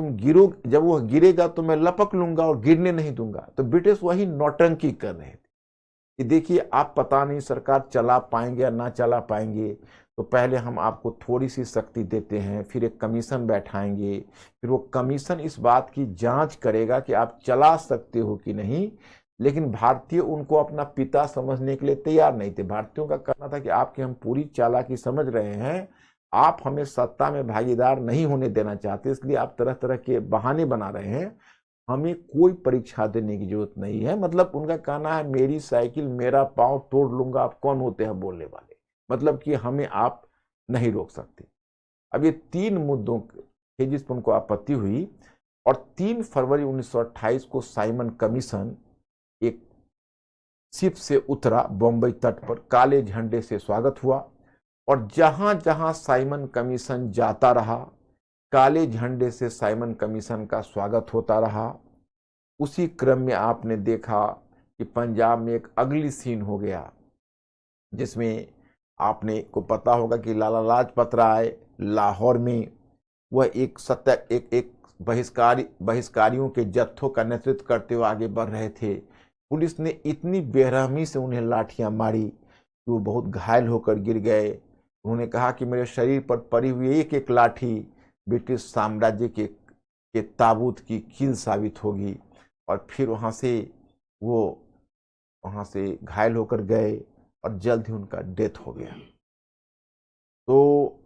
A: वो गिरेगा तो मैं लपक लूंगा और गिरने नहीं दूंगा। तो ब्रिटिश वही नौटंकी कर रहे थे कि देखिए आप पता नहीं सरकार चला पाएंगे या ना चला पाएंगे, तो पहले हम आपको थोड़ी सी शक्ति देते हैं, फिर एक कमीशन बैठाएंगे, फिर वो कमीशन इस बात की जांच करेगा कि आप चला सकते हो कि नहीं। लेकिन भारतीय उनको अपना पिता समझने के लिए तैयार नहीं थे। भारतीयों का कहना था कि आपकी हम पूरी चालाकी समझ रहे हैं, आप हमें सत्ता में भागीदार नहीं होने देना चाहते, इसलिए आप तरह तरह के बहाने बना रहे हैं। हमें कोई परीक्षा देने की जरूरत नहीं है। मतलब उनका कहना है मेरी साइकिल मेरा पांव तोड़ लूंगा, आप कौन होते हैं बोलने वाले, मतलब कि हमें आप नहीं रोक सकते। अब ये 3 मुद्दों थे जिस पर उनको आपत्ति हुई, और 3 फरवरी 1928 को साइमन कमीशन एक शिप से उतरा बम्बई तट पर, काले झंडे से स्वागत हुआ, और जहां जहां साइमन कमीशन जाता रहा काले झंडे से साइमन कमीशन का स्वागत होता रहा। उसी क्रम में आपने देखा कि पंजाब में एक अगली सीन हो गया, जिसमें आपने को पता होगा कि लाला लाजपत राय लाहौर में वह एक बहिष्कारियों के जत्थों का नेतृत्व करते हुए आगे बढ़ रहे थे। पुलिस ने इतनी बेरहमी से उन्हें लाठियां मारी कि वो बहुत घायल होकर गिर गए। उन्होंने कहा कि मेरे शरीर पर पड़ी हुई एक एक लाठी ब्रिटिश साम्राज्य के ताबूत की कील साबित होगी। और फिर वहाँ से घायल होकर गए और जल्द ही उनका डेथ हो गया। तो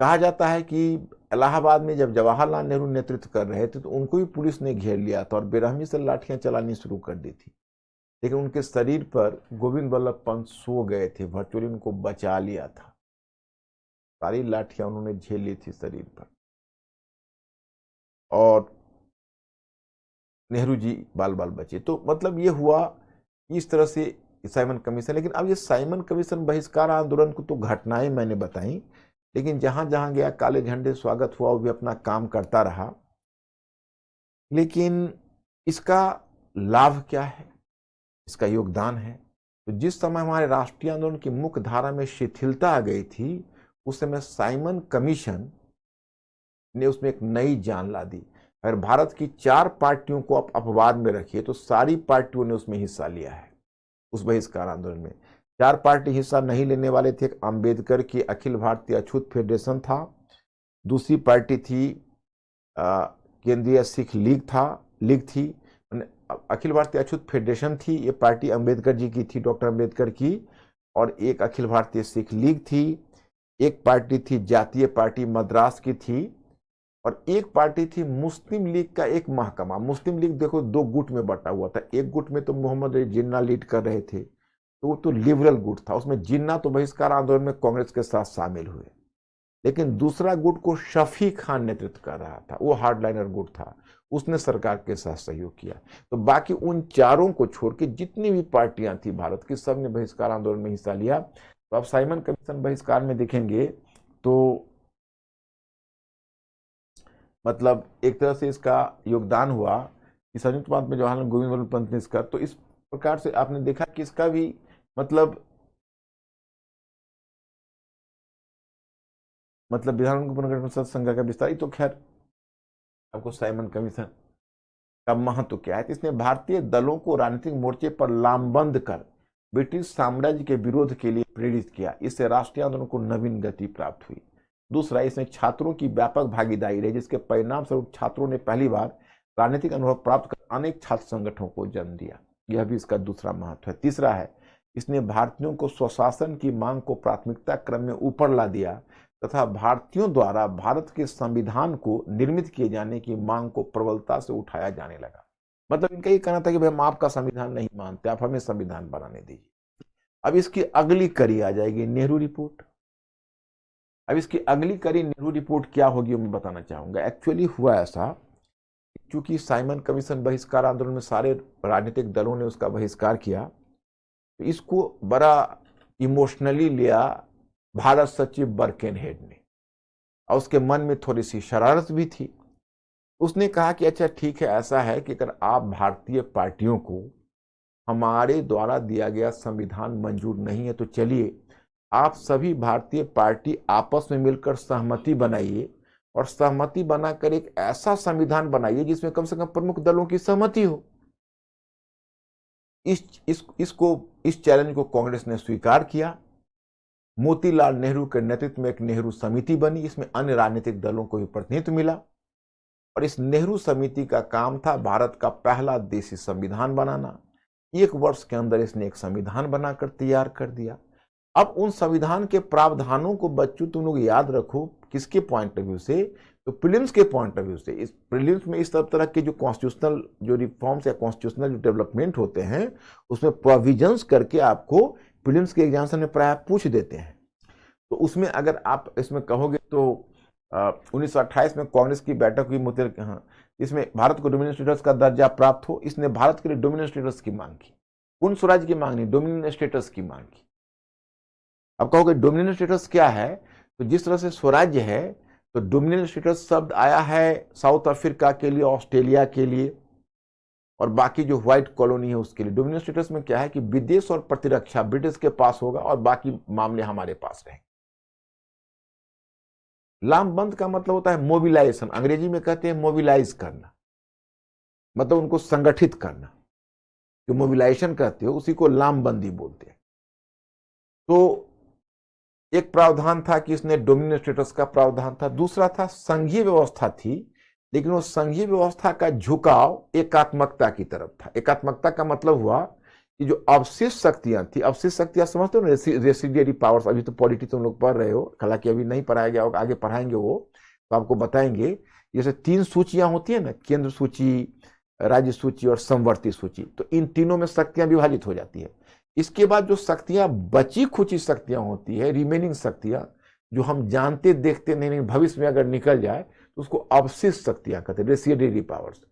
A: कहा जाता है कि इलाहाबाद में जब जवाहरलाल नेहरू नेतृत्व कर रहे थे तो उनको भी पुलिस ने घेर लिया था और बेरहमी से लाठियां चलानी शुरू कर दी थी, लेकिन उनके शरीर पर गोविंद वल्लभ पंत सो गए थे, वर्चुअली उनको बचा लिया था। सारी लाठियां उन्होंने झेल ली थी शरीर पर, और नेहरू जी बाल बाल बचे। तो मतलब ये हुआ इस तरह से साइमन कमीशन। लेकिन अब ये साइमन कमीशन बहिष्कार आंदोलन को तो घटनाएं मैंने बताई, लेकिन जहां जहां गया काले झंडे स्वागत हुआ, वो भी अपना काम करता रहा। लेकिन इसका लाभ क्या है, इसका योगदान है? तो जिस समय हमारे राष्ट्रीय आंदोलन की मुख्य धारा में शिथिलता आ गई थी, उस समय साइमन कमीशन ने उसमें एक नई जान ला दी। अगर भारत की 4 पार्टियों को आप अपवाद में रखिए तो सारी पार्टियों ने उसमें हिस्सा लिया है, उस बहिष्कार आंदोलन में। 4 पार्टी हिस्सा नहीं लेने वाले थे। अंबेडकर की अखिल भारतीय अछूत फेडरेशन था, दूसरी पार्टी थी केंद्रीय सिख लीग थी। अखिल भारतीय अछूत फेडरेशन थी, ये पार्टी अंबेडकर जी की थी, डॉक्टर अंबेडकर की। और एक अखिल भारतीय सिख लीग थी, एक पार्टी थी जातीय पार्टी मद्रास की थी, और एक पार्टी थी मुस्लिम लीग का एक महकमा। मुस्लिम लीग देखो 2 गुट में बटा हुआ था। एक गुट में तो मोहम्मद अली जिन्ना लीड कर रहे थे, तो वो तो लिबरल गुट था, उसमें जिन्ना तो बहिष्कार आंदोलन में कांग्रेस के साथ शामिल हुए। लेकिन दूसरा गुट को शफी खान नेतृत्व कर रहा था, वो हार्डलाइनर गुट था, उसने सरकार के साथ सहयोग किया। तो बाकी उन चारों को छोड़ के जितनी भी पार्टियां थी भारत की, सब ने बहिष्कार आंदोलन में हिस्सा लिया। तो आप साइमन कमीशन बहिष्कार में देखेंगे तो मतलब एक तरह से इसका योगदान हुआ कि संयुक्त प्रांत में जवाहरलाल गोविंद वल्लभ पंत ने इसका, तो इस प्रकार से आपने देखा कि इसका भी मतलब विधान पुनर्गठन संघ का विस्तार। तो खैर आपको साइमन कमीशन का महत्व क्या है, तो इसने भारतीय दलों को राजनीतिक मोर्चे पर लामबंद कर ब्रिटिश साम्राज्य के विरोध के लिए प्रेरित किया। इससे राष्ट्रीय आंदोलन को नवीन गति प्राप्त हुई। दूसरा, इसमें छात्रों की व्यापक भागीदारी रही, जिसके परिणाम स्वरूप छात्रों ने पहली बार राजनीतिक अनुभव प्राप्त कर अनेक छात्र संगठनों को जन्म दिया। यह भी इसका दूसरा महत्व है। तीसरा है, इसने भारतीयों को स्वशासन की मांग को प्राथमिकता क्रम में ऊपर ला दिया तथा भारतीयों द्वारा भारत के संविधान को निर्मित किए जाने की मांग को प्रबलता से उठाया जाने लगा। मतलब इनका ये कहना था कि भाई हम आपका संविधान नहीं मानते, आप हमें संविधान बनाने दीजिए। अब इसकी अगली कड़ी आ जाएगी नेहरू रिपोर्ट। अब इसकी अगली कड़ी नेहरू रिपोर्ट क्या होगी मैं बताना चाहूंगा। एक्चुअली हुआ ऐसा, क्योंकि साइमन कमीशन बहिष्कार आंदोलन में सारे राजनीतिक दलों ने उसका बहिष्कार किया, तो इसको बड़ा इमोशनली लिया भारत सचिव बर्केनहेड ने, और उसके मन में थोड़ी सी शरारत भी थी। उसने कहा कि अच्छा ठीक है, ऐसा है कि अगर आप भारतीय पार्टियों को हमारे द्वारा दिया गया संविधान मंजूर नहीं है तो चलिए आप सभी भारतीय पार्टी आपस में मिलकर सहमति बनाइए, और सहमति बनाकर एक ऐसा संविधान बनाइए जिसमें कम से कम प्रमुख दलों की सहमति हो। इस चैलेंज को कांग्रेस ने स्वीकार किया। मोतीलाल नेहरू के नेतृत्व में एक नेहरू समिति बनी, इसमें अन्य राजनीतिक दलों को भी प्रतिनिधित्व मिला, और इस नेहरू समिति का काम था भारत का पहला देशी संविधान बनाना। 1 वर्ष के अंदर इसने एक संविधान बनाकर तैयार कर दिया। अब उन संविधान के प्रावधानों को बच्चों तुम लोग याद रखो, किसके पॉइंट ऑफ व्यू से, तो प्रीलिम्स के पॉइंट ऑफ व्यू से। इस प्रीलिम्स में इस तरह के जो कॉन्स्टिट्यूशनल जो रिफॉर्म्स या कॉन्स्टिट्यूशनल जो डेवलपमेंट होते हैं उसमें प्रोविजंस करके आपको प्रीलिम्स के एग्जामिनेशन में प्राय पूछ देते हैं। तो उसमें अगर आप इसमें कहोगे तो 1928 में कांग्रेस की बैठक हुई मुतेर, हाँ, इसमें भारत को डोमिनियन स्टेटस का दर्जा प्राप्त हो, इसने भारत के लिए डोमिनियन स्टेटस की मांग की। पूर्ण स्वराज की मांग नहीं, डोमिनियन स्टेटस की मांग की। अब कहोगे डोमिनियन स्टेटस क्या है, तो जिस तरह से स्वराज्य है तो डोमिनियन स्टेटस शब्द आया है साउथ अफ्रीका के लिए, ऑस्ट्रेलिया के लिए और बाकी जो व्हाइट कॉलोनी है उसके लिए। डोमिनियन स्टेटस में क्या है कि विदेश और प्रतिरक्षा ब्रिटिश के पास होगा और बाकी मामले हमारे पास रहेंगे। लामबंद का मतलब होता है मोबिलाइजेशन, अंग्रेजी में कहते हैं मोबिलाइज करना, मतलब उनको संगठित करना। जो मोबिलाइजेशन कहते हो उसी को लामबंदी बोलते हैं। तो एक प्रावधान था कि इसने डोमिनियन स्टेटस का प्रावधान था। दूसरा था संघीय व्यवस्था थी, लेकिन वो संघीय व्यवस्था का झुकाव एकात्मकता की तरफ था। एकात्मकता का मतलब हुआ कि जो अवशिष्ट शक्तियां थी, अवशिष्ट शक्तियां समझते हो ना, रेसिडियरी पावर्स, अभी तो पॉलिटी तुम लोग पढ़ रहे हो, हालांकि अभी नहीं पढ़ाया गया होगा, आगे पढ़ाएंगे वो तो आपको बताएंगे। जैसे 3 सूचियां होती है ना, केंद्र सूची, राज्य सूची और समवर्ती सूची, तो इन तीनों में शक्तियां विभाजित हो जाती है। इसके बाद जो शक्तियां बची खुची शक्तियां होती है, रिमेनिंग शक्तियां, जो हम जानते देखते नहीं, भविष्य में अगर निकल जाए तो उसको अवशिष्ट शक्तियां कहते हैं, रेसिडियरी पावर्स। तो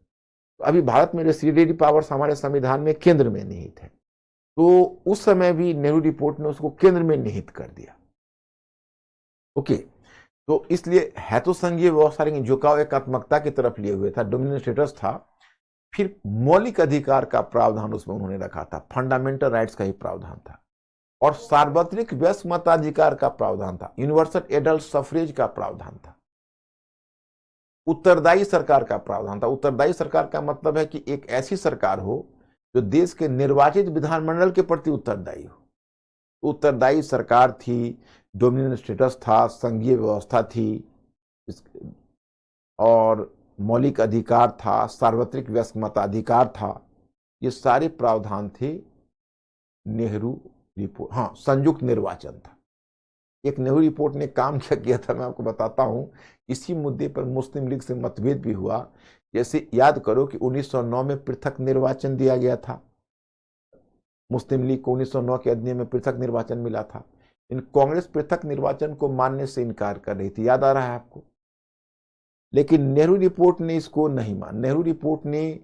A: अभी भारत में रेसिडियरी पावर्स हमारे संविधान में केंद्र में निहित है, तो उस समय भी नेहरू रिपोर्ट ने उसको केंद्र में निहित कर दिया। ओके, तो इसलिए है तो संघीय व्यवस्था, लेकिन झुकाव एकात्मकता की तरफ लिए हुए था, डोमिनियन स्टेटस था। फिर मौलिक अधिकार का प्रावधान उसमें उन्होंने रखा था, फंडामेंटल राइट्स का ही प्रावधान था, और सार्वत्रिक वयस्क मताधिकार का प्रावधान था, यूनिवर्सल एडल्ट सफरेज का प्रावधान था, उत्तरदायी सरकार का प्रावधान था। उत्तरदायी सरकार का मतलब है कि एक ऐसी सरकार हो जो देश के निर्वाचित विधानमंडल के प्रति उत्तरदायी हो। उत्तरदायी सरकार थी, डोमिनियन स्टेटस था, संघीय व्यवस्था थी, और मौलिक अधिकार था, सार्वत्रिक वयस्क मताधिकार था। ये सारे प्रावधान थे नेहरू रिपोर्ट। हाँ, संयुक्त निर्वाचन था। एक नेहरू रिपोर्ट ने काम क्या किया था मैं आपको बताता हूं। इसी मुद्दे पर मुस्लिम लीग से मतभेद भी हुआ। जैसे याद करो कि 1909 में पृथक निर्वाचन दिया गया था, मुस्लिम लीग को 1909 के अधिनियम में पृथक निर्वाचन मिला था, इन कांग्रेस पृथक निर्वाचन को मानने से इनकार कर रही थी, याद आ रहा है आपको। लेकिन नेहरू रिपोर्ट ने इसको नहीं माना। नेहरू रिपोर्ट ने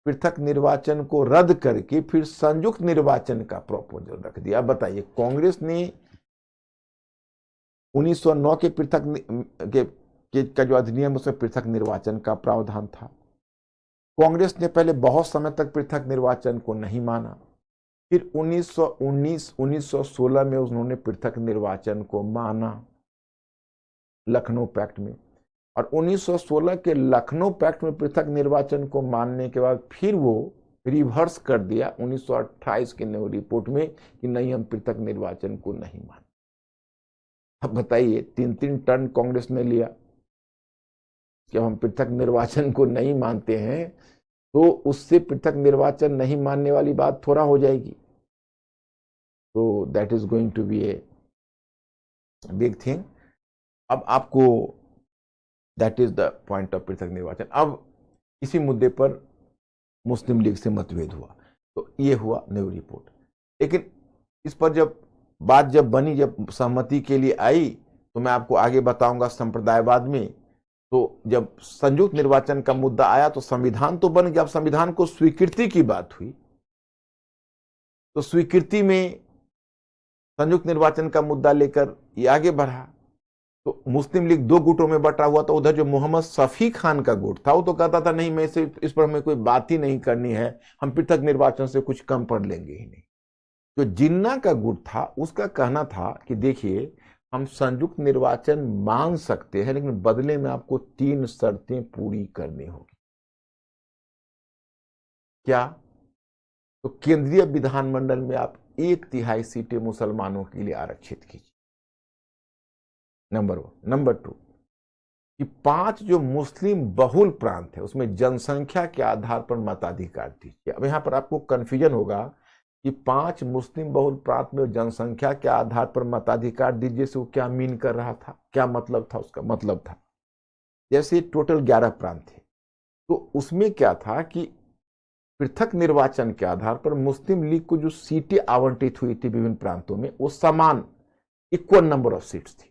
A: पृथक निर्वाचन को रद्द करके फिर संयुक्त निर्वाचन का प्रपोजल रख दिया। अब बताइए, कांग्रेस ने 1909 के पृथक का जो अधिनियम उसमें पृथक निर्वाचन का प्रावधान था। कांग्रेस ने पहले बहुत समय तक पृथक निर्वाचन को नहीं माना, फिर 1916 में उन्होंने पृथक निर्वाचन को माना लखनऊ पैक्ट में, और 1916 के लखनऊ पैक्ट में पृथक निर्वाचन को मानने के बाद फिर वो रिवर्स कर दिया 1928 के नेहरू रिपोर्ट में कि नहीं, हम पृथक निर्वाचन को नहीं मानते। अब बताइए, 3-3 टर्न कांग्रेस ने लिया कि हम पृथक निर्वाचन को नहीं मानते हैं, तो उससे पृथक निर्वाचन नहीं मानने वाली बात थोड़ा हो जाएगी। तो that is going to be a big thing. अब आपको that is the point of पृथक निर्वाचन। अब इसी मुद्दे पर मुस्लिम लीग से मतभेद हुआ, तो ये हुआ नेहरू रिपोर्ट। लेकिन इस पर जब बात बनी, जब सहमति के लिए आई, तो मैं आपको आगे बताऊंगा संप्रदायवाद में। तो जब संयुक्त निर्वाचन का मुद्दा आया तो संविधान तो बन गया। अब संविधान को स्वीकृति की बात हुई, तो स्वीकृति में संयुक्त निर्वाचन का मुद्दा लेकर ये आगे बढ़ा। तो मुस्लिम लीग 2 गुटों में बटा हुआ था। उधर जो मोहम्मद शफी खान का गुट था वो तो कहता था नहीं, मैं इस पर हमें कोई बात ही नहीं करनी है, हम पृथक निर्वाचन से कुछ कम पढ़ लेंगे ही नहीं। जो जिन्ना का गुट था उसका कहना था कि देखिए, हम संयुक्त निर्वाचन मान सकते हैं, लेकिन बदले में आपको 3 शर्तें पूरी करनी होगी। क्या? तो केंद्रीय विधानमंडल में आप 1/3 सीटें मुसलमानों के लिए आरक्षित कीजिए, नंबर 1। नंबर 2 कि 5 जो मुस्लिम बहुल प्रांत है उसमें जनसंख्या के आधार पर मताधिकार दीजिए। अब यहां पर आपको कंफ्यूजन होगा कि 5 मुस्लिम बहुल प्रांत में जनसंख्या के आधार पर मताधिकार दीजिए से वो क्या मीन कर रहा था, क्या मतलब था? उसका मतलब था जैसे टोटल 11 प्रांत थे, तो उसमें क्या था कि पृथक निर्वाचन के आधार पर मुस्लिम लीग को जो सीटें आवंटित हुई थी विभिन्न प्रांतों में, वो समान इक्वल नंबर ऑफ सीट्स थी।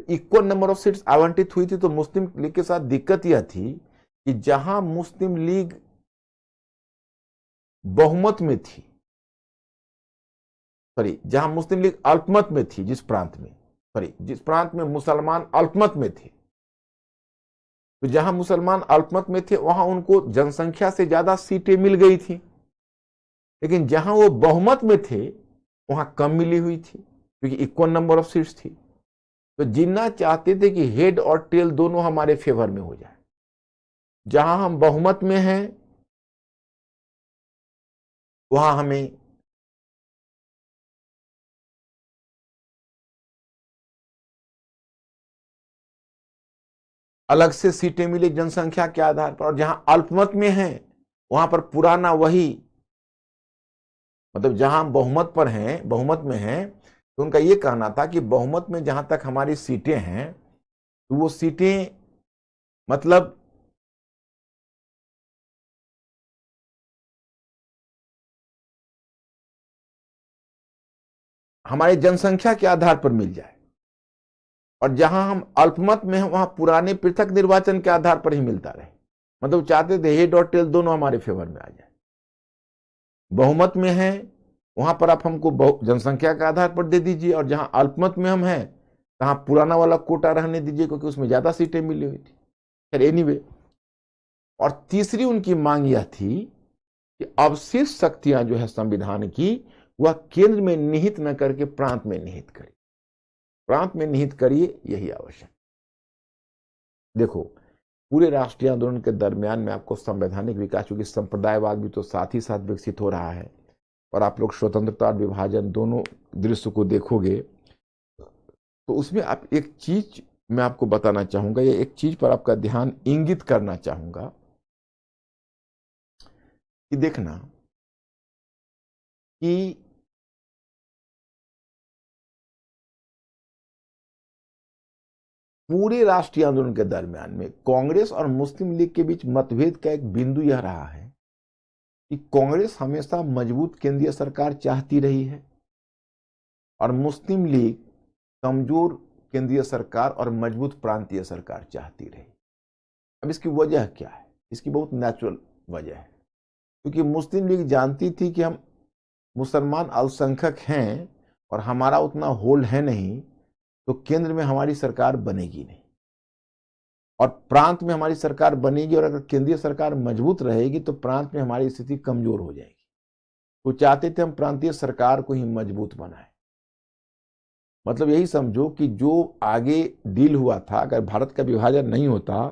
A: इक्वल नंबर ऑफ सीट्स आवंटित हुई थी, तो मुस्लिम लीग के साथ दिक्कत यह थी कि जहां मुस्लिम लीग बहुमत में थी, जहां मुस्लिम लीग अल्पमत में थी, जिस प्रांत में मुसलमान अल्पमत में थे, तो जहां मुसलमान अल्पमत में थे वहां उनको जनसंख्या से ज्यादा सीटें मिल गई थी, लेकिन जहां वो बहुमत में थे वहां कम मिली हुई थी, क्योंकि इक्वल नंबर ऑफ सीट्स थी। तो जिन्ना चाहते थे कि हेड और टेल दोनों हमारे फेवर में हो जाए। जहां हम बहुमत में हैं वहां हमें अलग से सीटें मिली जनसंख्या के आधार पर, और जहां अल्पमत में हैं वहां पर पुराना वही, मतलब जहां बहुमत पर हैं, बहुमत में हैं, तो उनका यह कहना था कि बहुमत में जहां तक हमारी सीटें हैं, तो वो सीटें मतलब हमारी जनसंख्या के आधार पर मिल जाए, और जहां हम अल्पमत में हैं वहां पुराने पृथक निर्वाचन के आधार पर ही मिलता रहे। मतलब चाहते थे हेड और टेल दोनों हमारे फेवर में आ जाए। बहुमत में हैं वहां पर आप हमको जनसंख्या के आधार पर दे दीजिए, और जहां अल्पमत में हम हैं तहां पुराना वाला कोटा रहने दीजिए, क्योंकि उसमें ज्यादा सीटें मिली हुई थी। खैर एनीवे, और तीसरी उनकी मांग यह थी कि अवशिष्ट शक्तियां जो है संविधान की, वह केंद्र में निहित न करके प्रांत में निहित करिए, प्रांत में निहित करिए, यही आवश्यक। देखो, पूरे राष्ट्रीय आंदोलन के दरमियान में आपको संवैधानिक विकास, क्योंकि संप्रदायवाद भी तो साथ ही साथ विकसित हो रहा है, और आप लोग स्वतंत्रता और विभाजन दोनों दृश्य को देखोगे, तो उसमें आप एक चीज मैं आपको बताना चाहूंगा, या एक चीज पर आपका ध्यान इंगित करना चाहूंगा कि देखना कि पूरे राष्ट्रीय आंदोलन के दरमियान में कांग्रेस और मुस्लिम लीग के बीच मतभेद का एक बिंदु यह रहा है कि कांग्रेस हमेशा मजबूत केंद्रीय सरकार चाहती रही है, और मुस्लिम लीग कमजोर केंद्रीय सरकार और मजबूत प्रांतीय सरकार चाहती रही। अब इसकी वजह क्या है? इसकी बहुत नेचुरल वजह है, क्योंकि मुस्लिम लीग जानती थी कि हम मुसलमान अल्पसंख्यक हैं और हमारा उतना होल्ड है नहीं, तो केंद्र में हमारी सरकार बनेगी नहीं, और प्रांत में हमारी सरकार बनेगी, और अगर केंद्रीय सरकार मजबूत रहेगी तो प्रांत में हमारी स्थिति कमजोर हो जाएगी। तो चाहते थे हम प्रांतीय सरकार को ही मजबूत बनाए। मतलब यही समझो कि जो आगे डील हुआ था, अगर भारत का विभाजन नहीं होता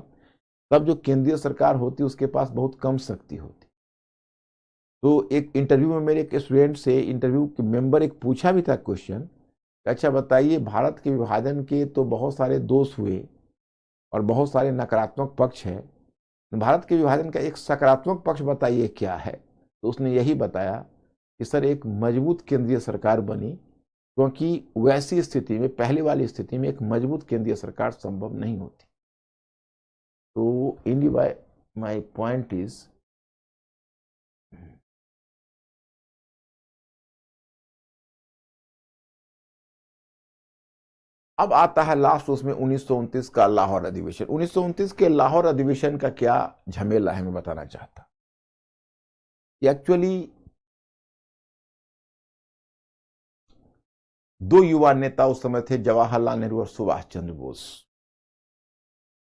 A: तब जो केंद्रीय सरकार होती उसके पास बहुत कम शक्ति होती। तो एक इंटरव्यू में मेरे एक स्टूडेंट से, इंटरव्यू के मेंबर एक पूछा भी था क्वेश्चन, अच्छा बताइए, भारत के विभाजन के तो बहुत सारे दोष हुए और बहुत सारे नकारात्मक पक्ष है, भारत के विभाजन का एक सकारात्मक पक्ष बताइए क्या है? तो उसने यही बताया कि सर, एक मजबूत केंद्रीय सरकार बनी, क्योंकि वैसी स्थिति में, पहले वाली स्थिति में एक मजबूत केंद्रीय सरकार संभव नहीं होती। तो इन माय पॉइंट इज, अब आता है लास्ट उसमें 1929 का लाहौर अधिवेशन। 1929 के लाहौर अधिवेशन का क्या झमेला है मैं बताना चाहता। एक्चुअली दो युवा नेता उस समय थे, जवाहरलाल नेहरू और सुभाष चंद्र बोस।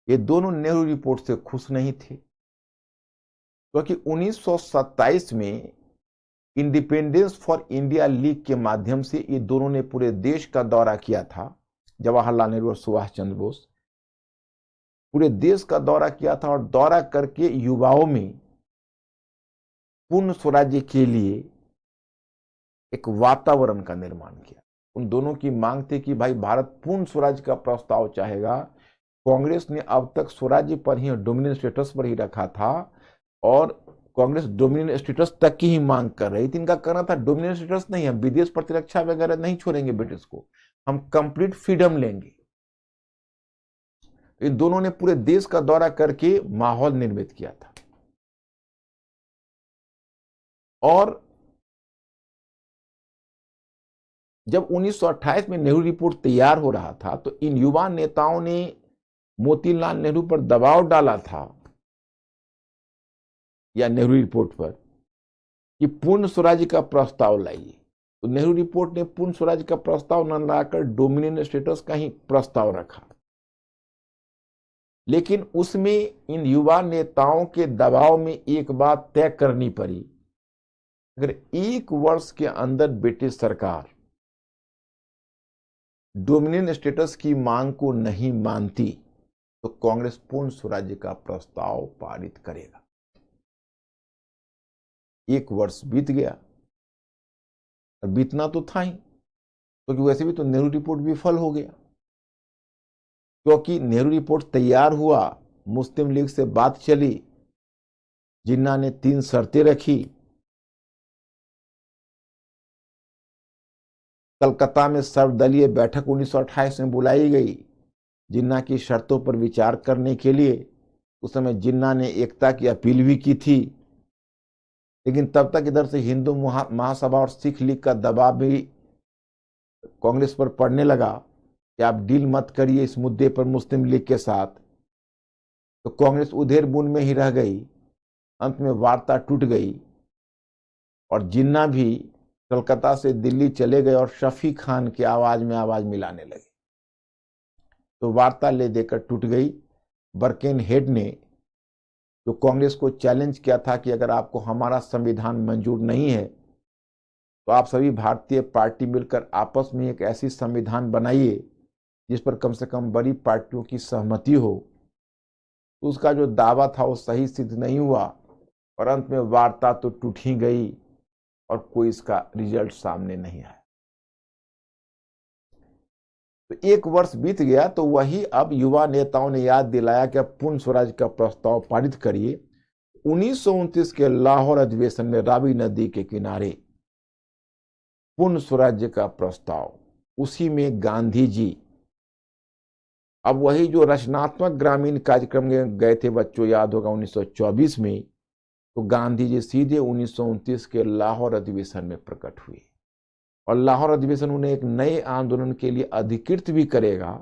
A: ये दोनों नेहरू रिपोर्ट से खुश नहीं थे, क्योंकि 1927 में इंडिपेंडेंस फॉर इंडिया लीग के माध्यम से ये दोनों ने पूरे देश का दौरा किया था। जवाहरलाल नेहरू और सुभाष चंद्र बोस पूरे देश का दौरा किया था, और दौरा करके युवाओं में पूर्ण स्वराज्य के लिए एक वातावरण का निर्माण किया। उन दोनों की मांग थी कि भाई, भारत पूर्ण स्वराज्य का प्रस्ताव चाहेगा। कांग्रेस ने अब तक स्वराज्य पर ही, डोमिनेंट स्टेटस पर ही रखा था, और कांग्रेस डोमिनियन स्टेटस तक की ही मांग कर रही थी। इनका कहना था डोमिनियन स्टेटस नहीं, हम विदेश प्रतिरक्षा वगैरह नहीं छोड़ेंगे ब्रिटिश को, हम कंप्लीट फ्रीडम लेंगे। इन दोनों ने पूरे देश का दौरा करके माहौल निर्मित किया था। और जब 1928 में नेहरू रिपोर्ट तैयार हो रहा था तो इन युवा नेताओं ने मोतीलाल नेहरू पर दबाव डाला था, या नेहरू रिपोर्ट पर, कि पूर्ण स्वराज्य का प्रस्ताव लाइए। तो नेहरू रिपोर्ट ने पूर्ण स्वराज्य का प्रस्ताव न लाकर डोमिनियन स्टेटस का ही प्रस्ताव रखा। लेकिन उसमें इन युवा नेताओं के दबाव में एक बात तय करनी पड़ी, अगर 1 वर्ष के अंदर ब्रिटिश सरकार डोमिनियन स्टेटस की मांग को नहीं मानती तो कांग्रेस पूर्ण स्वराज्य का प्रस्ताव पारित करेगा। 1 वर्ष बीत गया, बीतना तो था ही, क्योंकि वैसे भी तो नेहरू रिपोर्ट विफल हो गया। क्योंकि नेहरू रिपोर्ट तैयार हुआ, मुस्लिम लीग से बात चली, जिन्ना ने 3 शर्तें रखी। कलकत्ता में सर्वदलीय बैठक 1928 में बुलाई गई जिन्ना की शर्तों पर विचार करने के लिए। उस समय जिन्ना ने एकता की अपील भी की थी, लेकिन तब तक इधर से हिंदू महासभा और सिख लीग का दबाव भी कांग्रेस पर पड़ने लगा कि आप डील मत करिए इस मुद्दे पर मुस्लिम लीग के साथ। तो कांग्रेस उधेर बुन में ही रह गई। अंत में वार्ता टूट गई और जिन्ना भी कलकत्ता से दिल्ली चले गए और शफी खान की आवाज में आवाज मिलाने लगे। तो वार्ता ले देकर टूट गई। बर्केन हेड ने जो कांग्रेस को चैलेंज किया था कि अगर आपको हमारा संविधान मंजूर नहीं है तो आप सभी भारतीय पार्टी मिलकर आपस में एक ऐसी संविधान बनाइए जिस पर कम से कम बड़ी पार्टियों की सहमति हो। तो उसका जो दावा था वो सही सिद्ध नहीं हुआ और अंत में वार्ता तो टूट ही गई और कोई इसका रिजल्ट सामने नहीं आया। तो 1 वर्ष बीत गया तो वही अब युवा नेताओं ने याद दिलाया कि अब पूर्ण स्वराज का प्रस्ताव पारित करिए। 1929 के लाहौर अधिवेशन में रावी नदी के किनारे पूर्ण स्वराज्य का प्रस्ताव, उसी में गांधी जी, अब वही जो रचनात्मक ग्रामीण कार्यक्रम में गए थे, बच्चों याद होगा 1924 में, तो गांधी जी सीधे 1929 के लाहौर अधिवेशन में प्रकट हुए। और लाहौर अधिवेशन उन्हें एक नए आंदोलन के लिए अधिकृत भी करेगा।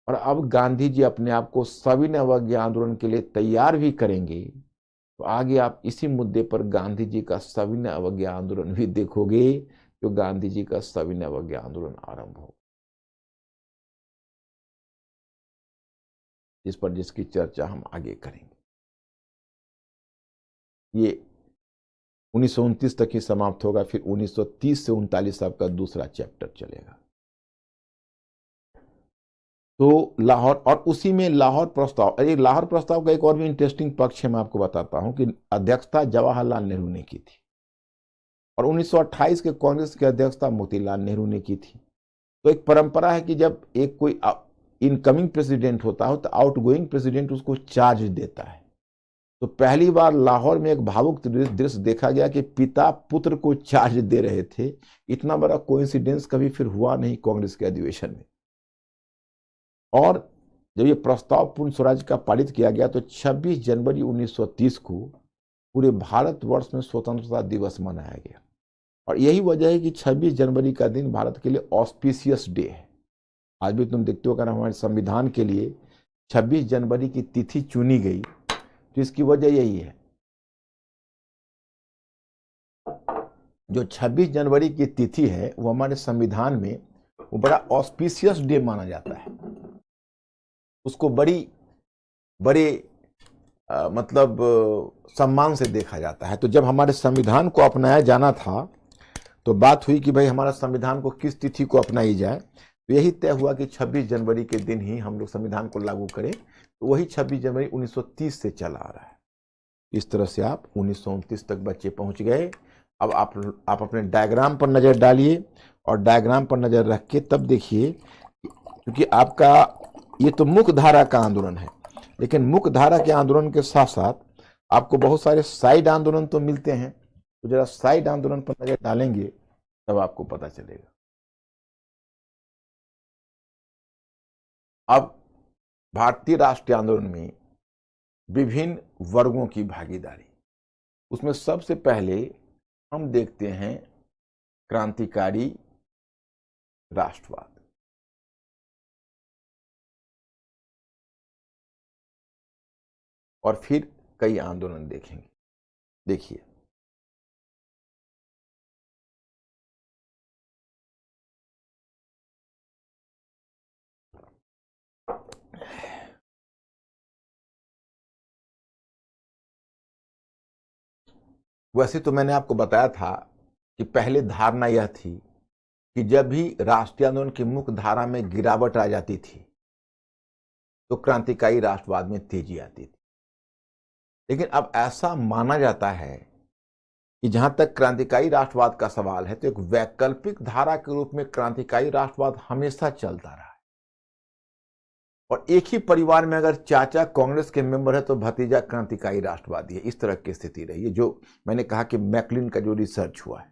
A: और अब गांधी जी अपने आप को सविनय अवज्ञा आंदोलन के लिए तैयार भी करेंगे। तो आगे आप इसी मुद्दे पर गांधी जी का सविनय अवज्ञा आंदोलन भी देखोगे, जो गांधी जी का सविनय अवज्ञा आंदोलन आरंभ हो, जिस पर जिसकी चर्चा हम आगे करेंगे। ये 1929 तक ही समाप्त होगा, फिर 1930 से 39 आपका दूसरा चैप्टर चलेगा। तो लाहौर, और उसी में लाहौर प्रस्ताव, अरे लाहौर प्रस्ताव का एक और भी इंटरेस्टिंग पक्ष है, मैं आपको बताता हूं कि अध्यक्षता जवाहरलाल नेहरू ने की थी और 1928 के कांग्रेस की अध्यक्षता मोतीलाल नेहरू ने की थी। तो एक परंपरा है कि जब एक कोई इनकमिंग प्रेसिडेंट होता है तो आउटगोइंग प्रेसिडेंट उसको चार्ज देता है। तो पहली बार लाहौर में एक भावुक दृश्य देखा गया कि पिता पुत्र को चार्ज दे रहे थे। इतना बड़ा कोइंसिडेंस कभी फिर हुआ नहीं कांग्रेस के अधिवेशन में। और जब ये प्रस्ताव पूर्ण स्वराज का पारित किया गया तो 26 जनवरी 1930 को पूरे भारतवर्ष में स्वतंत्रता दिवस मनाया गया। और यही वजह है कि 26 जनवरी का दिन भारत के लिए ऑस्पिशियस डे है। आज भी तुम देखते हो अगर हमारे संविधान के लिए 26 जनवरी की तिथि चुनी गई तो इसकी वजह यही है। जो 26 जनवरी की तिथि है वो हमारे संविधान में वो बड़ा ऑस्पिशियस डे माना जाता है। उसको बड़े मतलब सम्मान से देखा जाता है। तो जब हमारे संविधान को अपनाया जाना था तो बात हुई कि भाई हमारा संविधान को किस तिथि को अपनाई जाए। तो यही तय हुआ कि 26 जनवरी के दिन ही हम लोग संविधान को लागू करें। तो वही 26 जनवरी 1930 से चला आ रहा है। इस तरह से आप 1929 तक बच्चे पहुंच गए। अब आप अपने डायग्राम पर नज़र डालिए और डायग्राम पर नज़र रख के तब देखिए, क्योंकि आपका ये तो मुख्य धारा का आंदोलन है, लेकिन मुख्य धारा के आंदोलन के साथ साथ आपको बहुत सारे साइड आंदोलन तो मिलते हैं, तो जरा साइड आंदोलन पर नजर डालेंगे तब आपको पता चलेगा। अब भारतीय राष्ट्रीय आंदोलन में विभिन्न वर्गों की भागीदारी, उसमें सबसे पहले हम देखते हैं क्रांतिकारी राष्ट्रवाद। और फिर कई आंदोलन देखेंगे। देखिए, वैसे तो मैंने आपको बताया था कि पहले धारणा यह थी कि जब भी राष्ट्रीय आंदोलन की मुख्य धारा में गिरावट आ जाती थी तो क्रांतिकारी राष्ट्रवाद में तेजी आती थी। लेकिन अब ऐसा माना जाता है कि जहां तक क्रांतिकारी राष्ट्रवाद का सवाल है तो एक वैकल्पिक धारा के रूप में क्रांतिकारी राष्ट्रवाद हमेशा चलता रहा है। और एक ही परिवार में अगर चाचा कांग्रेस के मेंबर है तो भतीजा क्रांतिकारी राष्ट्रवादी है, इस तरह की स्थिति रही है, जो मैंने कहा कि मैकलिन का जो रिसर्च हुआ है।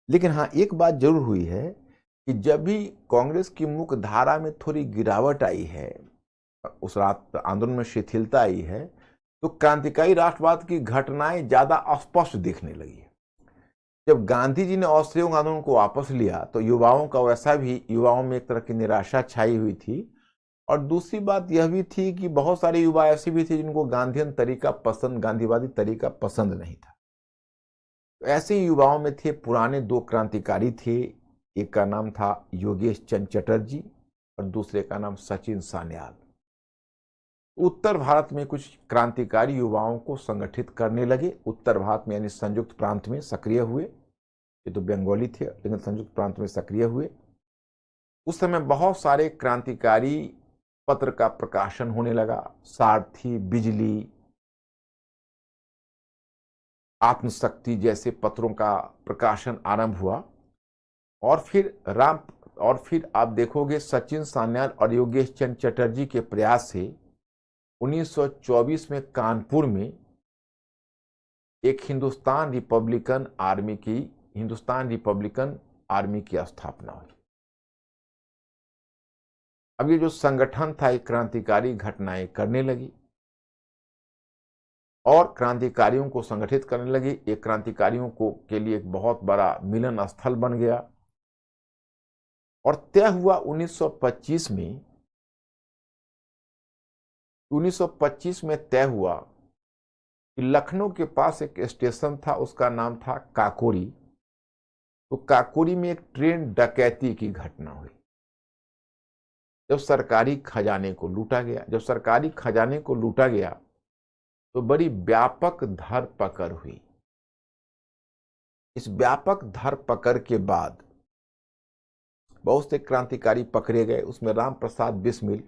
A: लेकिन हाँ, एक बात जरूर हुई है कि जब भी कांग्रेस की मुख्य धारा में थोड़ी गिरावट आई है, उस रात आंदोलन में शिथिलता आई है, तो क्रांतिकारी राष्ट्रवाद की घटनाएं ज्यादा स्पष्ट दिखने लगी है। जब गांधी जी ने असहयोग आंदोलन को वापस लिया तो युवाओं का वैसा भी, युवाओं में एक तरह की निराशा छाई हुई थी। और दूसरी बात यह भी थी कि बहुत सारे युवा ऐसे भी थे जिनको गांधीयन तरीका पसंद, गांधीवादी तरीका पसंद नहीं था। तो ऐसे ही युवाओं में थे पुराने दो क्रांतिकारी थे, एक का नाम था योगेश चंद्र चटर्जी और दूसरे का नाम सचिन सान्याल। उत्तर भारत में कुछ क्रांतिकारी युवाओं को संगठित करने लगे। उत्तर भारत में यानी संयुक्त प्रांत में सक्रिय हुए। ये तो बंगाली थे लेकिन संयुक्त प्रांत में सक्रिय हुए। उस समय बहुत सारे क्रांतिकारी पत्र का प्रकाशन होने लगा। सारथी, बिजली, आत्मशक्ति जैसे पत्रों का प्रकाशन आरंभ हुआ। और फिर आप देखोगे सचिन सान्याल और योगेश चंद्र चटर्जी के प्रयास से 1924 में कानपुर में एक हिंदुस्तान रिपब्लिकन आर्मी की स्थापना हुई। अब ये जो संगठन था एक क्रांतिकारी घटनाएं करने लगी और क्रांतिकारियों को संगठित करने लगी। एक क्रांतिकारियों को के लिए एक बहुत बड़ा मिलन स्थल बन गया। और तय हुआ 1925 में तय हुआ कि लखनऊ के पास एक स्टेशन था, उसका नाम था काकोरी। तो काकोरी में एक ट्रेन डकैती की घटना हुई जब सरकारी खजाने को लूटा गया तो बड़ी व्यापक धरपकड़ हुई। इस व्यापक धरपकड़ के बाद बहुत से क्रांतिकारी पकड़े गए। उसमें राम प्रसाद बिस्मिल,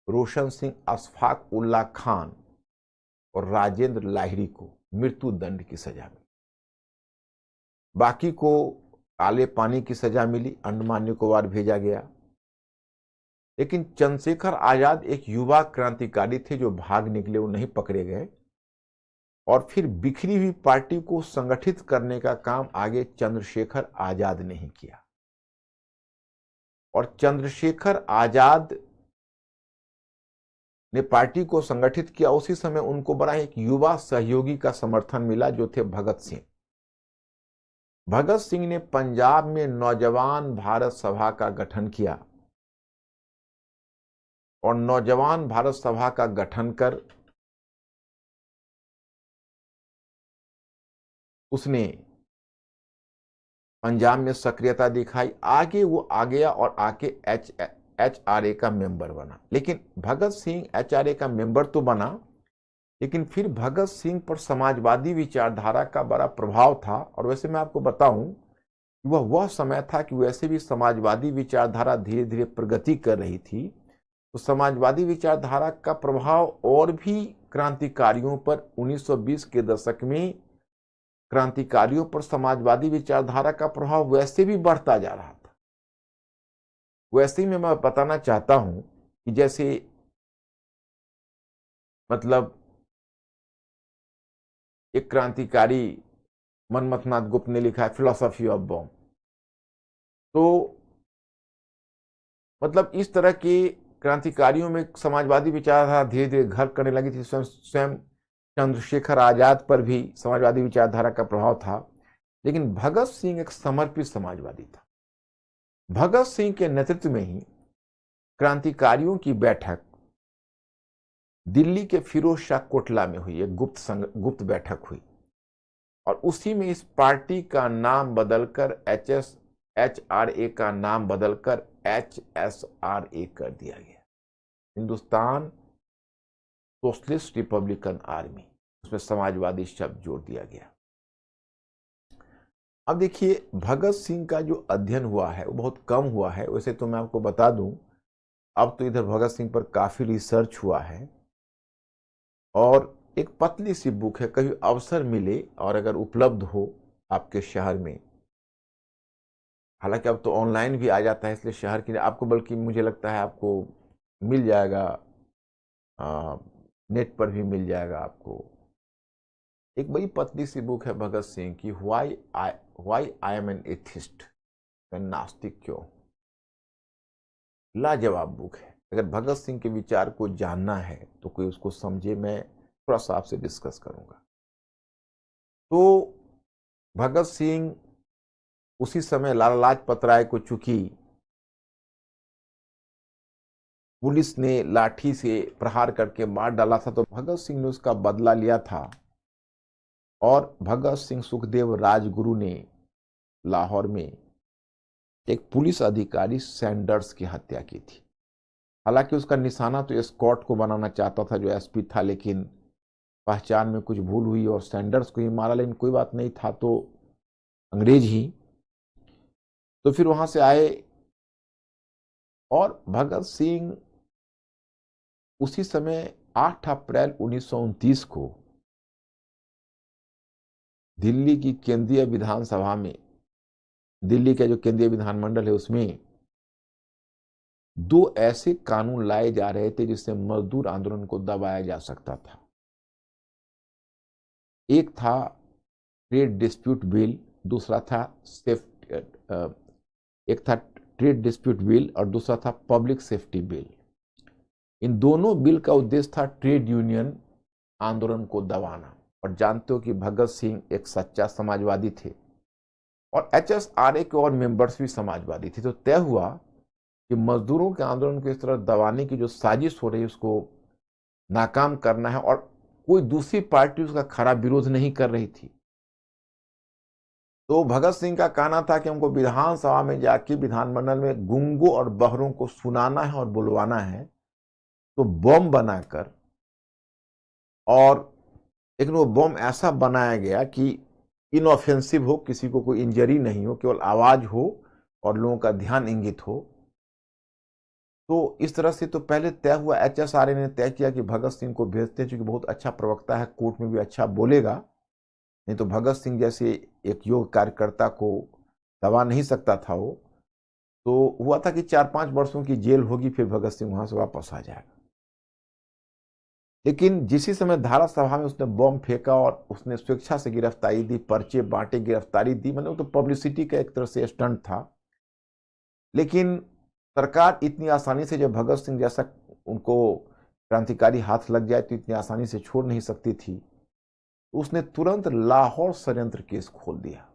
A: रोशन सिंह, अशफाक उल्ला खान और राजेंद्र लाहिड़ी को मृत्यु दंड की सजा मिली। बाकी को काले पानी की सजा मिली, अंडमान निकोबार भेजा गया। लेकिन चंद्रशेखर आजाद एक युवा क्रांतिकारी थे जो भाग निकले, वो नहीं पकड़े गए। और फिर बिखरी हुई पार्टी को संगठित करने का काम आगे चंद्रशेखर आजाद ने ही किया। और चंद्रशेखर आजाद ने पार्टी को संगठित किया। उसी समय उनको बड़ा एक युवा सहयोगी का समर्थन मिला जो थे भगत सिंह। भगत सिंह ने पंजाब में नौजवान भारत सभा का गठन किया और नौजवान भारत सभा का गठन कर उसने पंजाब में सक्रियता दिखाई। आगे वो आ गया और आके HRA का मेंबर बना। लेकिन भगत सिंह HRA का मेंबर तो बना, लेकिन फिर भगत सिंह पर समाजवादी विचारधारा का बड़ा प्रभाव था। और वैसे मैं आपको बताऊं वह समय था कि वैसे भी समाजवादी विचारधारा धीरे धीरे प्रगति कर रही थी। तो समाजवादी विचारधारा का प्रभाव और भी क्रांतिकारियों पर 1920 के दशक में क्रांतिकारियों पर समाजवादी विचारधारा का प्रभाव वैसे भी बढ़ता जा रहा था। वैसे ही मैं बताना चाहता हूं कि जैसे मतलब एक क्रांतिकारी मनमथनाथ गुप्त ने लिखा है फिलोसफी ऑफ बॉम्ब। तो मतलब इस तरह के क्रांतिकारियों में समाजवादी विचारधारा धीरे धीरे घर करने लगी थी। स्वयं स्वयं चंद्रशेखर आजाद पर भी समाजवादी विचारधारा का प्रभाव था। लेकिन भगत सिंह एक समर्पित समाजवादी था। भगत सिंह के नेतृत्व में ही क्रांतिकारियों की बैठक दिल्ली के फिरोज शाह कोटला में हुई, एक गुप्त बैठक हुई, और उसी में इस पार्टी का नाम बदलकर HRA का नाम बदलकर HSRA कर दिया गया, हिंदुस्तान सोशलिस्ट रिपब्लिकन आर्मी। उसमें समाजवादी शब्द जोड़ दिया गया। अब देखिए, भगत सिंह का जो अध्ययन हुआ है वो बहुत कम हुआ है। वैसे तो मैं आपको बता दूं, अब तो इधर भगत सिंह पर काफी रिसर्च हुआ है, और एक पतली सी बुक है, कभी अवसर मिले और अगर उपलब्ध हो आपके शहर में, हालांकि अब तो ऑनलाइन भी आ जाता है, इसलिए शहर के लिए आपको, बल्कि मुझे लगता है आपको मिल जाएगा, नेट पर भी मिल जाएगा आपको। एक बड़ी पतली सी बुक है भगत सिंह की, why I am an atheist, मैं नास्तिक क्यों। लाजवाब बुक है। अगर भगत सिंह के विचार को जानना है तो कोई उसको समझे, मैं थोड़ा सा आपसे डिस्कस करूंगा। तो भगत सिंह उसी समय लाला लाजपत राय को, चूंकि पुलिस ने लाठी से प्रहार करके मार डाला था, तो भगत सिंह ने उसका बदला लिया था, और भगत सिंह सुखदेव राजगुरु ने लाहौर में एक पुलिस अधिकारी सैंडर्स की हत्या की थी। हालांकि उसका निशाना तो स्कॉट को बनाना चाहता था, जो एसपी था, लेकिन पहचान में कुछ भूल हुई और सैंडर्स को ही मारा। लेकिन कोई बात नहीं, था तो अंग्रेज ही। तो फिर वहां से आए, और भगत सिंह उसी समय 8 अप्रैल 1929 को दिल्ली की केंद्रीय विधानसभा में, दिल्ली का जो केंद्रीय विधानमंडल है, उसमें 2 ऐसे कानून लाए जा रहे थे जिससे मजदूर आंदोलन को दबाया जा सकता था। एक था ट्रेड डिस्प्यूट बिल, दूसरा था एक था ट्रेड डिस्प्यूट बिल और दूसरा था पब्लिक सेफ्टी बिल। इन दोनों बिल का उद्देश्य था ट्रेड यूनियन आंदोलन को दबाना। और जानते हो कि भगत सिंह एक सच्चा समाजवादी थे, और HSRA के और मेंबर्स भी समाजवादी थे। तो तय हुआ कि मजदूरों के आंदोलन को इस तरह दबाने की जो साजिश हो रही है, उसको नाकाम करना है, और कोई दूसरी पार्टी उसका खरा विरोध नहीं कर रही थी। तो भगत सिंह का कहना था कि हमको विधानसभा में जाके, विधानमंडल में गूंगों और बहरों को सुनाना है और बुलवाना है, तो बम बनाकर, और लेकिन वो बम ऐसा बनाया गया कि इनऑफेंसिव हो, किसी को कोई इंजरी नहीं हो, केवल आवाज हो और लोगों का ध्यान इंगित हो। तो इस तरह से तो पहले तय हुआ। HSRA ने तय किया कि भगत सिंह को भेजते हैं, क्योंकि बहुत अच्छा प्रवक्ता है, कोर्ट में भी अच्छा बोलेगा। नहीं तो भगत सिंह जैसे एक योग कार्यकर्ता को दबा नहीं सकता था वो। तो हुआ था कि 4-5 वर्षों की जेल होगी, फिर भगत सिंह वहां से वापस आ जाएगा। लेकिन जिसी समय धारा सभा में उसने बम फेंका और उसने स्वेच्छा से गिरफ्तारी दी, पर्चे बांटे, गिरफ्तारी दी, मतलब तो पब्लिसिटी का एक तरह से स्टंट था। लेकिन सरकार इतनी आसानी से, जब भगत सिंह जैसा उनको क्रांतिकारी हाथ लग जाए तो इतनी आसानी से छोड़ नहीं सकती थी। उसने तुरंत लाहौर षड्यंत्र केस खोल दिया।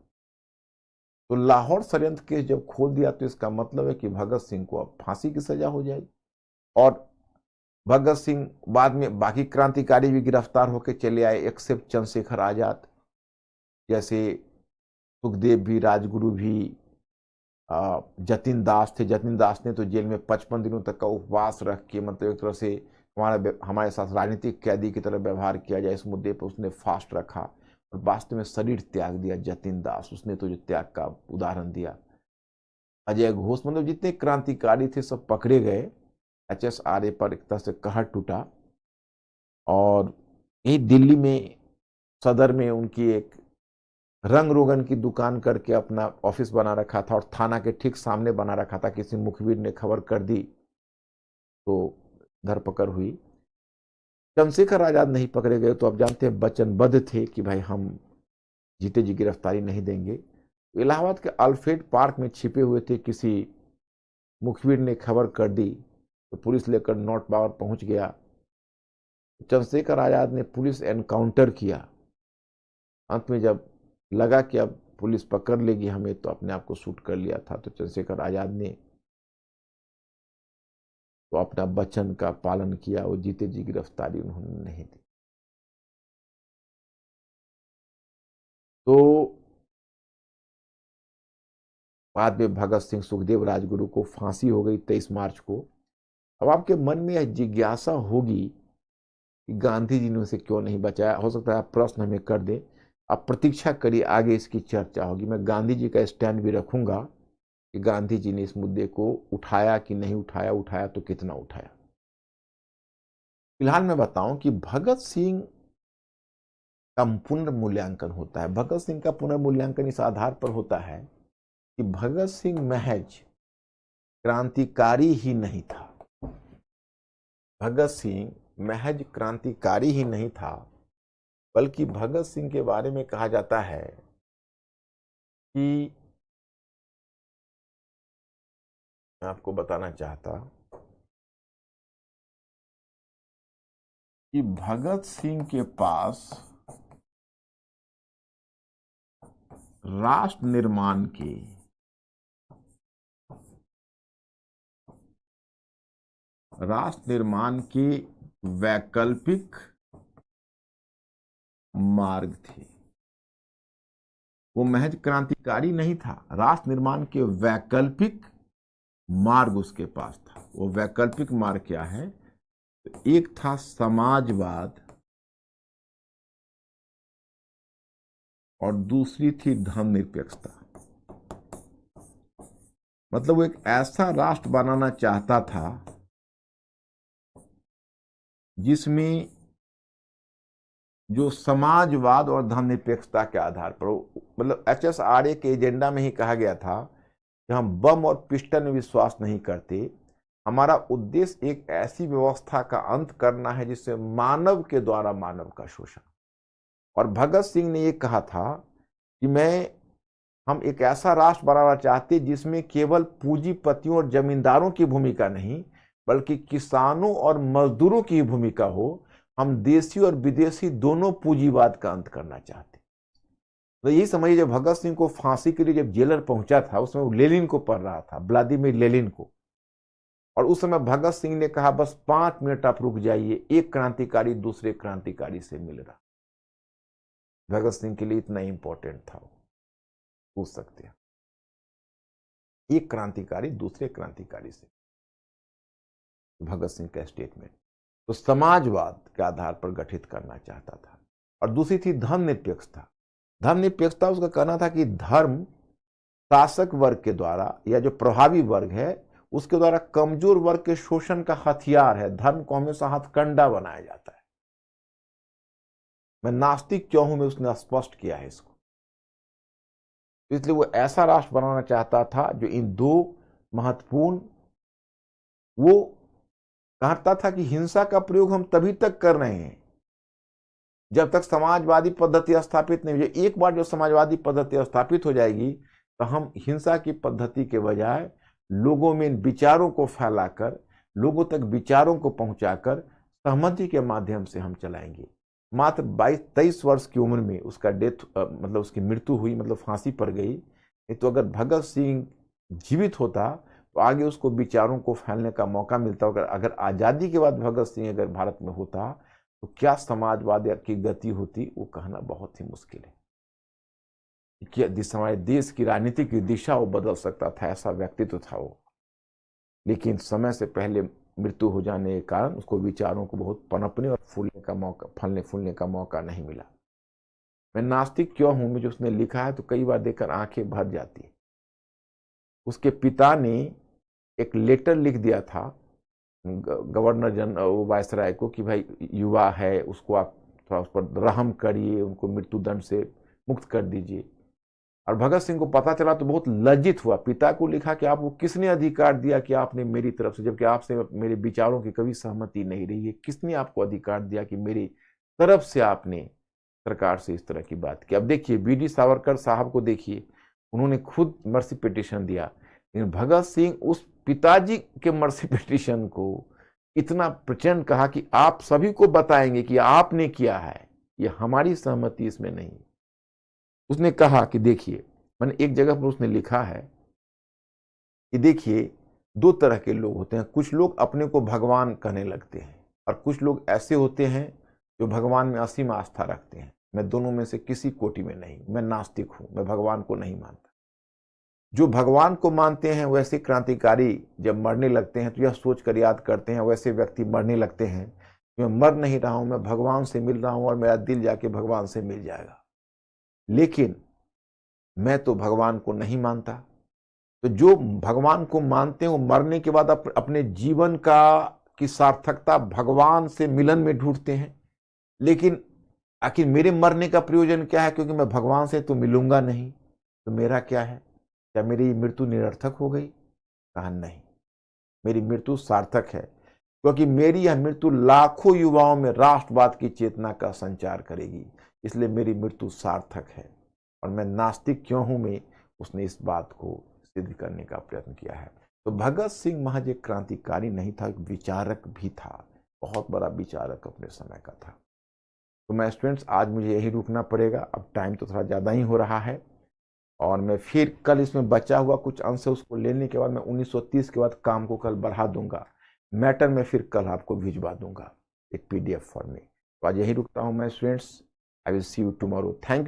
A: तो लाहौर षड्यंत्र केस जब खोल दिया, तो इसका मतलब है कि भगत सिंह को अब फांसी की सजा हो जाएगी। और भगत सिंह बाद में बाकी क्रांतिकारी भी गिरफ्तार होकर चले आए, एक्सेप्ट चंद्रशेखर आजाद जैसे। सुखदेव भी, राजगुरु भी, जतिन दास थे। जतिन दास ने तो जेल में 55 दिनों तक का उपवास रख के, मतलब एक तरह से हमारे साथ राजनीतिक कैदी की तरह व्यवहार किया जाए, इस मुद्दे पर उसने फास्ट रखा और वास्तव में शरीर त्याग दिया। जतिन दास, उसने तो जो त्याग का उदाहरण दिया। अजय घोष, मतलब जितने क्रांतिकारी थे सब पकड़े गए। HSRA पर एक तरह से कहर टूटा। और यही दिल्ली में सदर में उनकी एक रंग रोगन की दुकान करके अपना ऑफिस बना रखा था, और थाना के ठीक सामने बना रखा था। किसी मुखबिर ने खबर कर दी तो धरपकड़ हुई। चंद्रशेखर आजाद नहीं पकड़े गए तो आप जानते हैं वचनबद्ध थे कि भाई हम जीते जी गिरफ्तारी नहीं देंगे। इलाहाबाद के अल्फ्रेड पार्क में छिपे हुए थे, किसी मुखबिर ने खबर कर दी तो पुलिस लेकर नॉर्थ पावर पहुंच गया। चंद्रशेखर आजाद ने पुलिस एनकाउंटर किया। अंत में जब लगा कि अब पुलिस पकड़ लेगी हमें, तो अपने आप को शूट कर लिया था। तो चंद्रशेखर आजाद ने तो अपना वचन का पालन किया, वो जीते जी गिरफ्तारी उन्होंने नहीं दी। तो बाद में भगत सिंह, सुखदेव, राजगुरु को फांसी हो गई 23 मार्च को। अब आपके मन में यह जिज्ञासा होगी कि गांधी जी ने उसे क्यों नहीं बचाया। हो सकता है आप प्रश्न हमें कर दें, आप प्रतीक्षा करिए, आगे इसकी चर्चा होगी। मैं गांधी जी का स्टैंड भी रखूंगा कि गांधी जी ने इस मुद्दे को उठाया कि नहीं उठाया, उठाया तो कितना उठाया। फिलहाल मैं बताऊं कि भगत सिंह का पुनर्मूल्यांकन होता है। भगत सिंह का पुनर्मूल्यांकन इस आधार पर होता है कि भगत सिंह महज क्रांतिकारी ही नहीं था। भगत सिंह महज क्रांतिकारी ही नहीं था, बल्कि भगत सिंह के बारे में कहा जाता है कि, मैं आपको बताना चाहता कि भगत सिंह के पास राष्ट्र निर्माण के वैकल्पिक मार्ग थे। वो महज क्रांतिकारी नहीं था, राष्ट्र निर्माण के वैकल्पिक मार्ग उसके पास था। वो वैकल्पिक मार्ग क्या है? एक था समाजवाद और दूसरी थी धर्मनिरपेक्षता। मतलब वो एक ऐसा राष्ट्र बनाना चाहता था जिसमें जो समाजवाद और धर्मनिरपेक्षता के आधार पर, मतलब HSRA के एजेंडा में ही कहा गया था कि हम बम और पिस्टल में विश्वास नहीं करते। हमारा उद्देश्य एक ऐसी व्यवस्था का अंत करना है जिससे मानव के द्वारा मानव का शोषण। और भगत सिंह ने ये कहा था कि हम एक ऐसा राष्ट्र बनाना चाहते जिसमें केवल पूंजीपतियों और जमींदारों की भूमिका नहीं, बल्कि किसानों और मजदूरों की भूमिका हो। हम देशी और विदेशी दोनों पूंजीवाद का अंत करना चाहते। तो यही समझिए, जब भगत सिंह को फांसी के लिए जब जेलर पहुंचा था, उसमें वो लेनिन को पढ़ रहा था, व्लादिमीर लेनिन को। और उस समय भगत सिंह ने कहा, बस 5 मिनट आप रुक जाइए, एक क्रांतिकारी दूसरे क्रांतिकारी से मिल रहा। भगत सिंह के लिए इतना इंपॉर्टेंट था वो, पूछ सकते हैं। एक क्रांतिकारी दूसरे क्रांतिकारी से, भगत सिंह का स्टेटमेंट। तो समाजवाद के आधार पर गठित करना चाहता था। और दूसरी थी धर्मनिरपेक्षता। धर्मनिरपेक्षता उसका कहना था कि धर्म शासक वर्ग के द्वारा या जो प्रभावी वर्ग है उसके द्वारा कमजोर वर्ग के शोषण का हथियार है। धर्म को हमेशा हथकंडा बनाया जाता है। मैं नास्तिक क्यों हूं, में उसने स्पष्ट किया है इसको। इसलिए वो ऐसा राष्ट्र बनाना चाहता था जो इन दो महत्वपूर्ण, वो कहता था कि हिंसा का प्रयोग हम तभी तक कर रहे हैं जब तक समाजवादी पद्धति स्थापित नहीं हो जाए। एक बार जो समाजवादी पद्धति स्थापित हो जाएगी तो हम हिंसा की पद्धति के बजाय लोगों में इन विचारों को फैलाकर, लोगों तक विचारों को पहुंचाकर सहमति के माध्यम से हम चलाएंगे। मात्र 22-23 वर्ष की उम्र में उसका मतलब उसकी मृत्यु हुई, मतलब फांसी पर गई। नहीं तो अगर भगत सिंह जीवित होता तो आगे उसको विचारों को फैलने का मौका मिलता। अगर आज़ादी के बाद भगत सिंह अगर भारत में होता तो क्या समाजवाद की गति होती, वो कहना बहुत ही मुश्किल है। कि हमारे देश की राजनीति की दिशा वो बदल सकता था, ऐसा व्यक्तित्व था वो। लेकिन समय से पहले मृत्यु हो जाने के कारण उसको विचारों को बहुत पनपने और फूलने का मौका, फलने फूलने का मौका नहीं मिला। मैं नास्तिक क्यों हूं में जो उसने लिखा है, तो कई बार देखकर आंखें भर जाती है। उसके पिता ने एक लेटर लिख दिया था गवर्नर जनरल वायसराय को कि भाई युवा है, उसको आप थोड़ा उस पर रहम करिए, उनको मृत्युदंड से मुक्त कर दीजिए। और भगत सिंह को पता चला तो बहुत लज्जित हुआ। पिता को लिखा कि आपको किसने अधिकार दिया कि आपने मेरी तरफ से, जबकि आपसे मेरे विचारों की कभी सहमति नहीं रही है, किसने आपको अधिकार दिया कि मेरी तरफ से आपने सरकार से इस तरह की बात की। अब देखिए वीडी सावरकर साहब को देखिए, उन्होंने खुद मर्सी पिटीशन दिया, लेकिन भगत सिंह उस पिताजी के मर्सी पिटीशन को इतना प्रचंड कहा कि आप सभी को बताएंगे कि आपने किया है, ये हमारी सहमति इसमें नहीं। उसने कहा कि देखिए, मैंने एक जगह पर उसने लिखा है कि देखिए दो तरह के लोग होते हैं, कुछ लोग अपने को भगवान कहने लगते हैं और कुछ लोग ऐसे होते हैं जो भगवान में असीम आस्था रखते हैं। मैं दोनों में से किसी कोटि में नहीं, मैं नास्तिक हूं, मैं भगवान को नहीं मानता। जो भगवान को मानते हैं वैसे क्रांतिकारी जब मरने लगते हैं तो यह सोचकर याद करते हैं, वैसे व्यक्ति मरने लगते हैं मैं मर नहीं रहा हूं, मैं भगवान से मिल रहा हूं और मेरा दिल जाके भगवान से मिल जाएगा। लेकिन मैं तो भगवान को नहीं मानता। तो जो भगवान को मानते हैं वो मरने के बाद अपने जीवन की सार्थकता भगवान से मिलन में ढूंढते हैं। लेकिन आखिर मेरे मरने का प्रयोजन क्या है, क्योंकि मैं भगवान से तो मिलूंगा नहीं, तो मेरा क्या है? क्या मेरी मृत्यु निरर्थक हो गई? कहा नहीं, मेरी मृत्यु सार्थक है, क्योंकि मेरी यह मृत्यु लाखों युवाओं में राष्ट्रवाद की चेतना का संचार करेगी, इसलिए मेरी मृत्यु सार्थक है। और मैं नास्तिक क्यों हूं मैं, उसने इस बात को सिद्ध करने का प्रयत्न किया है। तो भगत सिंह महज एक क्रांतिकारी नहीं था, एक विचारक भी था, बहुत बड़ा विचारक अपने समय का था। तो मैं स्टूडेंट्स आज मुझे यही रुकना पड़ेगा, अब टाइम तो थोड़ा ज़्यादा ही हो रहा है, और मैं फिर कल इसमें बचा हुआ कुछ अंश है उसको लेने के बाद मैं 1930 के बाद काम को कल बढ़ा दूंगा। मैटर में फिर कल आपको भिजवा दूंगा एक PDF फॉर्म में। तो आज यही रुकता हूँ मैं students, I will see you tomorrow. Thank you.